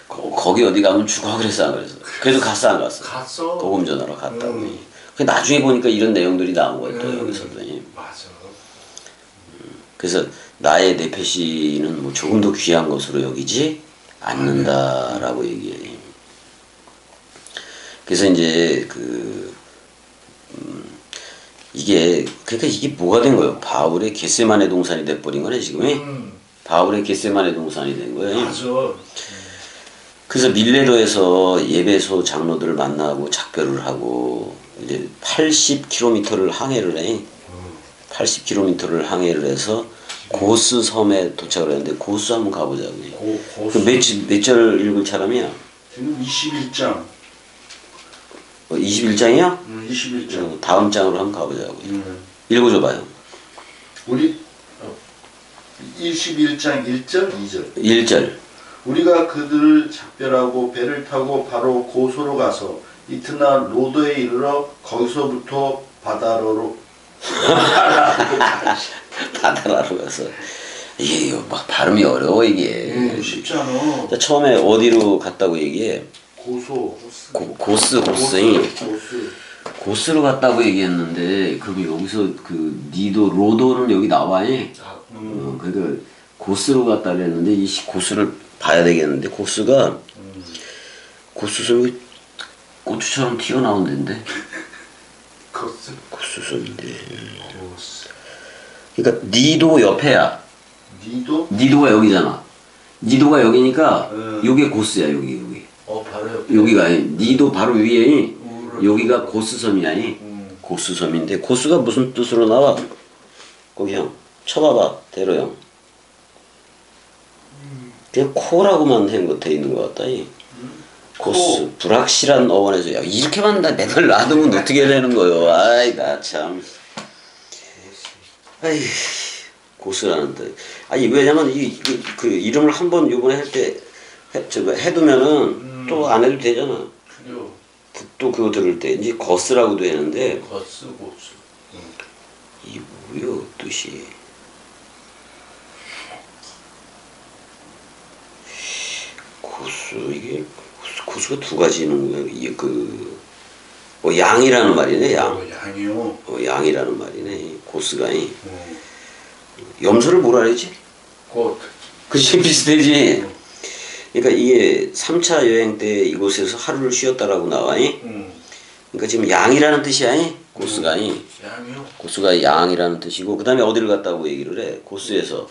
S2: 거기 어디 가면 죽어 그랬어, 안 그랬어? 그래도 갔어, 안 갔어?
S3: 갔어.
S2: 복음 전하러 갔다고. 그 나중에 보니까 이런 내용들이 나온 거야, 또 여기서도.
S3: 맞아.
S2: 그래서 나의 내페시는 뭐 조금 더 귀한 것으로 여기지 않는다라고 얘기해. 그래서 이제 이게 그러니까 이게 뭐가 된 거예요? 바울의 겟세마네 동산이 돼버린 거네 지금. 바울의 겟세마네 동산이 된 거예요.
S3: 맞아.
S2: 그래서 밀레도에서 예배소 장로들을 만나고 작별을 하고 이제 80km를 항해를 해. 80km를 항해를 해서 고스 섬에 도착을 했는데 고스 한번 가보자고.
S3: 고수.
S2: 몇 절 읽을 사람이야?
S1: 지금 21장.
S2: 21장이야?
S1: 21장.
S2: 다음 장으로 한번 가보자고. 읽어줘봐요.
S1: 우리 21장 1절 2절.
S2: 1절.
S1: 우리가 그들을 작별하고 배를 타고 바로 고소로 가서 이튿날 로도에 이르러 거기서부터 바다로
S2: 바다라로 가서 이게 막 발음이 어려워 이게.
S1: 쉽지 않아.
S2: 자, 처음에 어디로 갔다고 얘기해? 고스. 고스로 갔다고 얘기했는데 그럼 여기서 그 니도 로도는 여기 나와. 그러니까 고스로 갔다 그랬는데 이 고스를 봐야 되겠는데 고스가 고스섬이 고추처럼 튀어나온 데인데 고스섬인데. 그러니까 니도 옆에야. 니도가 여기잖아. 니도가 여기니까 여기 고스야 여기.
S3: 바로
S2: 여기가 니도 바로 위에 여기가 고스섬이야. 고스섬인데 고스가 무슨 뜻으로 나와? 거기 형 쳐봐봐 대로 형. 그냥 코라고만 돼 있는 것 같다. 고스 불확실한 어원에서 야 이렇게만 나 맨날 놔두면 어떻게 되는 거요? 아이 나 참. 아이 고스라는 뜻. 아니 왜냐면 그 이름을 한번 요번에 할 때 해두면은 또 안 해도 되잖아. 또 그거 들을 때 이제 거스라고도 했는데.
S3: 고스.
S2: 이 뭐요 뜻이? 고스 이게 고수가 두 가지 있는 거야. 이게 양이라는 말이네.
S3: 양이요.
S2: 양이라는 말이네. 고스가. 염소를 뭐라 그러지? 그치 비슷하지. 그러니까 이게 3차 여행 때 이곳에서 하루를 쉬었다라고 나와. 그러니까 지금 양이라는 뜻이야. 고스가.
S3: 양이요.
S2: 고스가 양이라는 뜻이고 그 다음에 어디를 갔다고 얘기를 해? 고스에서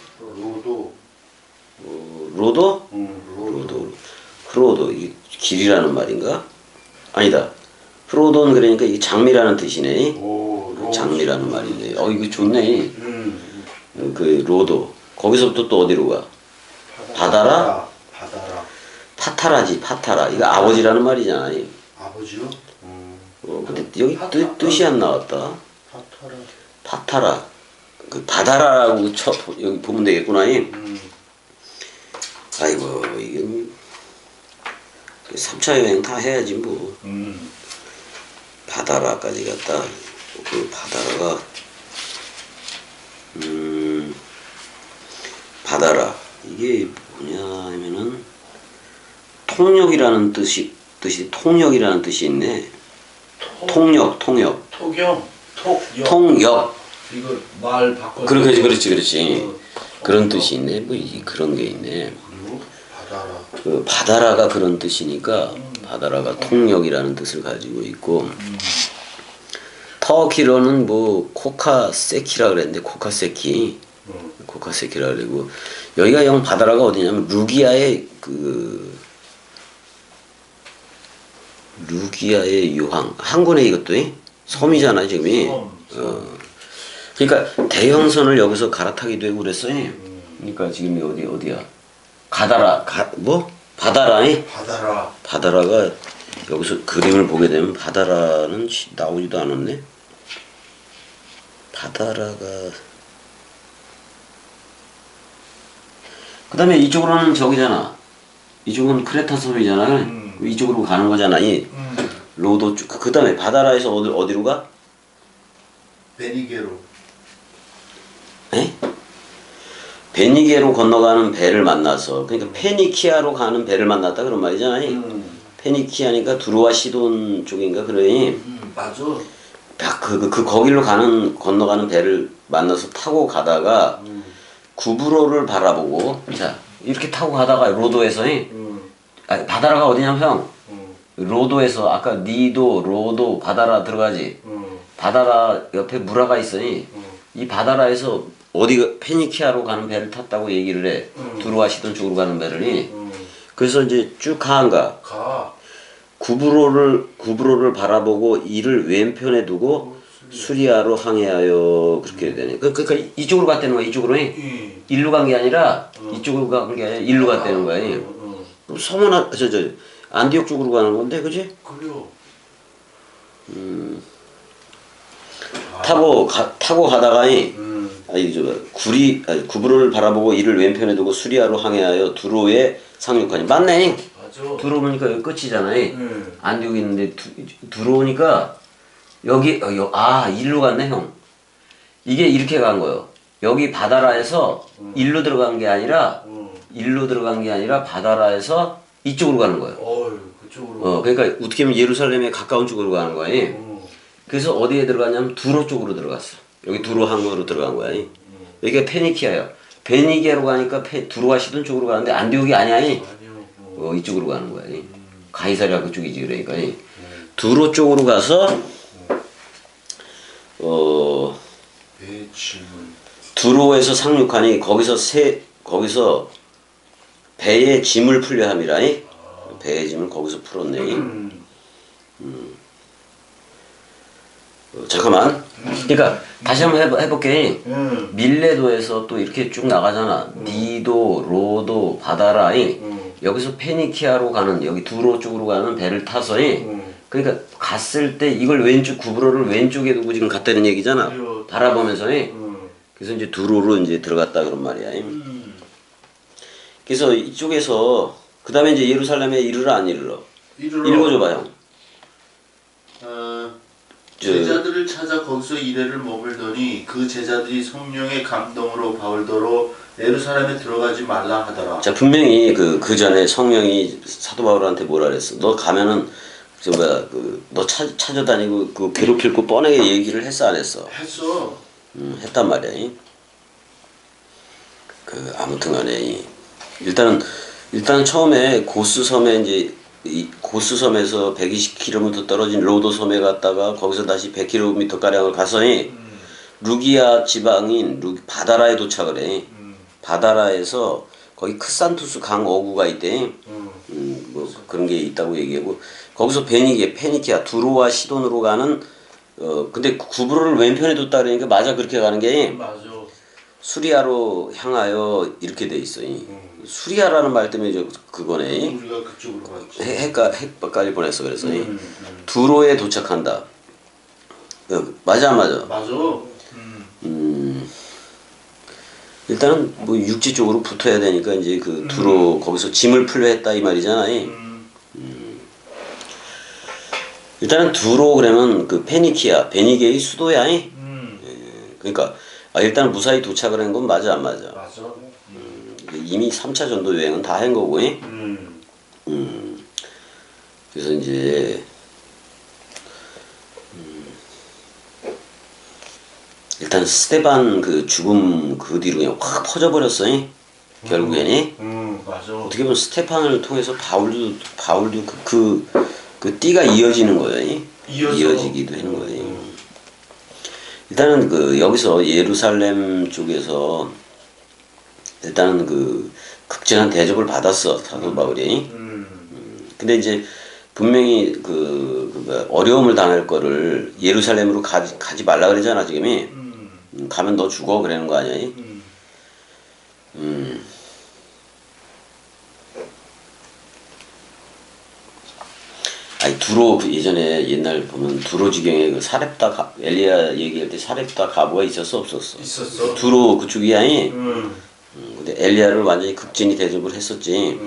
S2: 로도? 프로도 이게 길이라는 말인가? 아니다. 프로도는 그러니까 이게 장미라는 뜻이네. 장미라는 말이네. 이거 좋네. 그 로도. 거기서부터 또 어디로 가? 바다라? 파타라지. 파타라. 이거 아버지라는 말이잖아.
S1: 아버지요?
S2: 근데 여기 뜻이 안 나왔다. 파타라. 그 바다라라고 여기 보면 되겠구나. 아이고 이게 3차 여행 다 해야지 뭐. 바다라까지 갔다. 그 바다라가 바다라 이게 뭐냐 하면은 통역이라는 뜻이 통역이라는 뜻이 있네. 통역.
S3: 통역.
S2: 통역.
S3: 이거 말 바꿔.
S2: 그렇지. 그런 뜻이 있네. 뭐 그런 게 있네. 그 바다라가 그런 뜻이니까 바다라가 통역이라는 뜻을 가지고 있고 터키로는 뭐 코카세키라 그랬는데 코카세키 코카세키라 그리고 여기가 영 바다라가 어디냐면 루기아의 유황 항구네 이것도 섬이잖아 지금이. 그러니까 대형선을 여기서 갈아타기도 하고 그랬어요. 그러니까 지금이 어디야? 바다라. 바다라가 여기서 그림을 보게 되면 바다라는 나오지도 않았네. 바다라가 그 다음에 이쪽으로는 저기잖아. 이쪽은 크레타 섬이잖아. 이쪽으로 가는 거잖아. 이 로도 쭉. 그 다음에 바다라에서 어디로 가?
S1: 베니게로.
S2: 에? 베니게로 건너가는 배를 만나서 그러니까 페니키아로 가는 배를 만났다 그런 말이잖아요. 페니키아니까 두루와 시돈 쪽인가 그러니.
S3: 맞아.
S2: 거길로 건너가는 배를 만나서 타고 가다가 구브로를 바라보고 자 이렇게 타고 가다가 로도에서 바다라가 어디냐면 형 로도에서 아까 니도 로도 바다라 들어가지. 바다라 옆에 무라가 있으니 이 바다라에서 어디가 페니키아로 가는 배를 탔다고 얘기를 해. 두루와 시돈 쪽으로 가는 배를. 그래서 이제 쭉 가. 구브로를 바라보고 이를 왼편에 두고 수리아로 항해하여 그렇게 되네. 그러니까 이쪽으로 갔다는 거야. 이쪽으로. 일로 간 게 아니라 이쪽으로 간 게 아니라 일로 갔다는 거야. 그럼 서머나 저 안디옥 쪽으로 가는 건데, 그지?
S3: 그래요.
S2: 타고 가다가 구브로를 바라보고 이를 왼편에 두고 수리아로 항해하여 두로에 상륙하니. 맞네.
S3: 맞아.
S2: 들어오니까 여기 끝이잖아. 안디옥 있는데 들어오니까 여기 일로 갔네 형. 이게 이렇게 간 거예요. 여기 바다라에서 일로 들어간 게 아니라 바다라에서 이쪽으로 가는 거예요.
S3: 그쪽으로.
S2: 그러니까 어떻게 보면 예루살렘에 가까운 쪽으로 가는 거예요. 그래서 어디에 들어갔냐면 두로 쪽으로 들어갔어. 여기 두로 항구로 들어간 거야. 여기가 페니키아야. 베니게로 가니까 두로와 시돈 쪽으로 가는데 안디옥이 아니야. 이쪽으로 가는 거야. 가이사랴 그쪽이지. 그러니까 두로 쪽으로 가서 두로에서 상륙하니 거기서 배의 짐을 풀려 함이라. 배의 짐을 거기서 풀었네. 잠깐만. 그러니까 다시 한번 해볼게. 밀레도에서 또 이렇게 쭉 나가잖아. 니도, 로도, 바다라. 여기서 페니키아로 가는 여기 두로 쪽으로 가는 배를 타서 그러니까 갔을 때 이걸 구브로를 왼쪽에 두고 지금 갔다는 얘기잖아. 바라보면서. 그래서 이제 두로로 이제 들어갔다 그런 말이야. 그래서 이쪽에서 그 다음에 이제 예루살렘에 이르러 안 이르러? 읽어줘봐요.
S1: 제자들을 찾아 거기서 이래를 머물더니 그 제자들이 성령의 감동으로 바울더러 예루살렘에 들어가지 말라 하더라.
S2: 자, 분명히 그 전에 성령이 사도 바울한테 뭐라 그랬어? 너 가면은 너 찾아다니고 그 괴롭힐 거 뻔하게 얘기를 했어 안 했어?
S1: 했어.
S2: 했단 말이야. 아무튼간에 일단은 처음에 고스섬에 이제 고스섬에서 120km 떨어진 로도 섬에 갔다가 거기서 다시 100km 가량을 가서 루기아 지방인 바다라에 도착을 해. 바다라에서 거기 크산투스 강 어구가 있대. 뭐 그런 게 있다고 얘기하고 거기서 페니키아 두로와 시돈으로 가는 근데 구브로를 왼편에 뒀다 그러니까 맞아 그렇게 가는 게
S3: 맞아.
S2: 수리아로 향하여 이렇게 돼 있어. 수리아라는 말 때문에 그거네.
S1: 우리가 그쪽으로 갔지.
S2: 헷갈릴 뻔했어. 그래서 두로에 도착한다. 맞아 안 맞아?
S1: 맞아.
S2: 일단은 뭐 육지 쪽으로 붙어야 되니까 이제 그 두로 거기서 짐을 풀려 했다 이 말이잖아. 일단은 두로 그러면 그 베니게의 수도야. 그러니까 일단 무사히 도착을 한 건 맞아 안 맞아?
S3: 맞아.
S2: 이미 3차 전도 여행은 다 한 거고. 그래서 이제 일단 스테반 그 죽음 그 뒤로 그냥 확 퍼져버렸어. 결국에는.
S3: 맞아.
S2: 어떻게 보면 스테판을 통해서 바울도 그 띠가 이어지는 거예요. 이어지기도 하는 거예요. 일단은 그 여기서 예루살렘 쪽에서 일단은 그 극진한 대접을 받았어 사도 바울이. 근데 이제 분명히 그 어려움을 당할 거를 예루살렘으로 가지 말라 그러잖아 지금이. 가면 너 죽어 그러는 거 아니야? 아니 두로 그 예전에 옛날 보면 두로 지경에 그 사렙다 엘리야 얘기할 때 사렙다 가부가 있었어 없었어?
S3: 있었어.
S2: 두로 그쪽이 아니. 근데 엘리야를 완전히 극진히 대접을 했었지.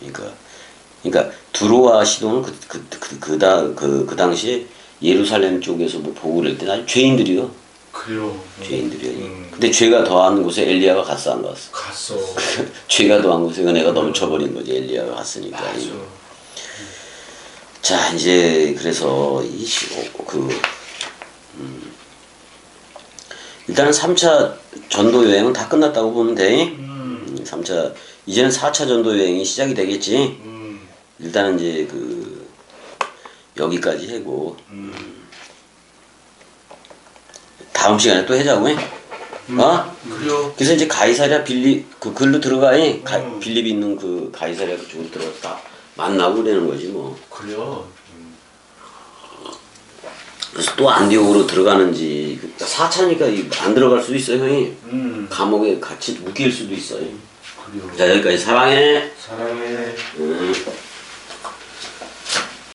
S2: 그러니까 두로와 시돈은 그 당시에 예루살렘 쪽에서 뭐 보고 그럴 때는 아주 죄인들이요.
S3: 그래요.
S2: 죄인들이요. 근데 죄가 더한 곳에 엘리야가 갔어 안 갔어?
S3: 갔어.
S2: 죄가 더한 곳에 은혜가 넘쳐버린 거지 엘리야가 갔으니까.
S3: 맞아.
S2: 자 이제 그래서 일단은 3차 전도 여행은 다 끝났다고 보면 돼. 3차 이제는 4차 전도 여행이 시작이 되겠지. 일단은 이제 그 여기까지 하고 다음 시간에 또 하자고 해. 어?
S3: 그래요.
S2: 그래서 이제 가이사랴 그 글로 들어가. 빌립이 있는 그 가이사랴 그쪽으로 들어갔다 만나고 그러는 거지 뭐.
S3: 그래요.
S2: 그래서 또 안디옥으로 들어가는지 4차니까 안 들어갈 수도 있어요 형이. 감옥에 같이 묶일 수도 있어요.
S3: 그래요.
S2: 자 여기까지 사랑해.
S3: 사랑해.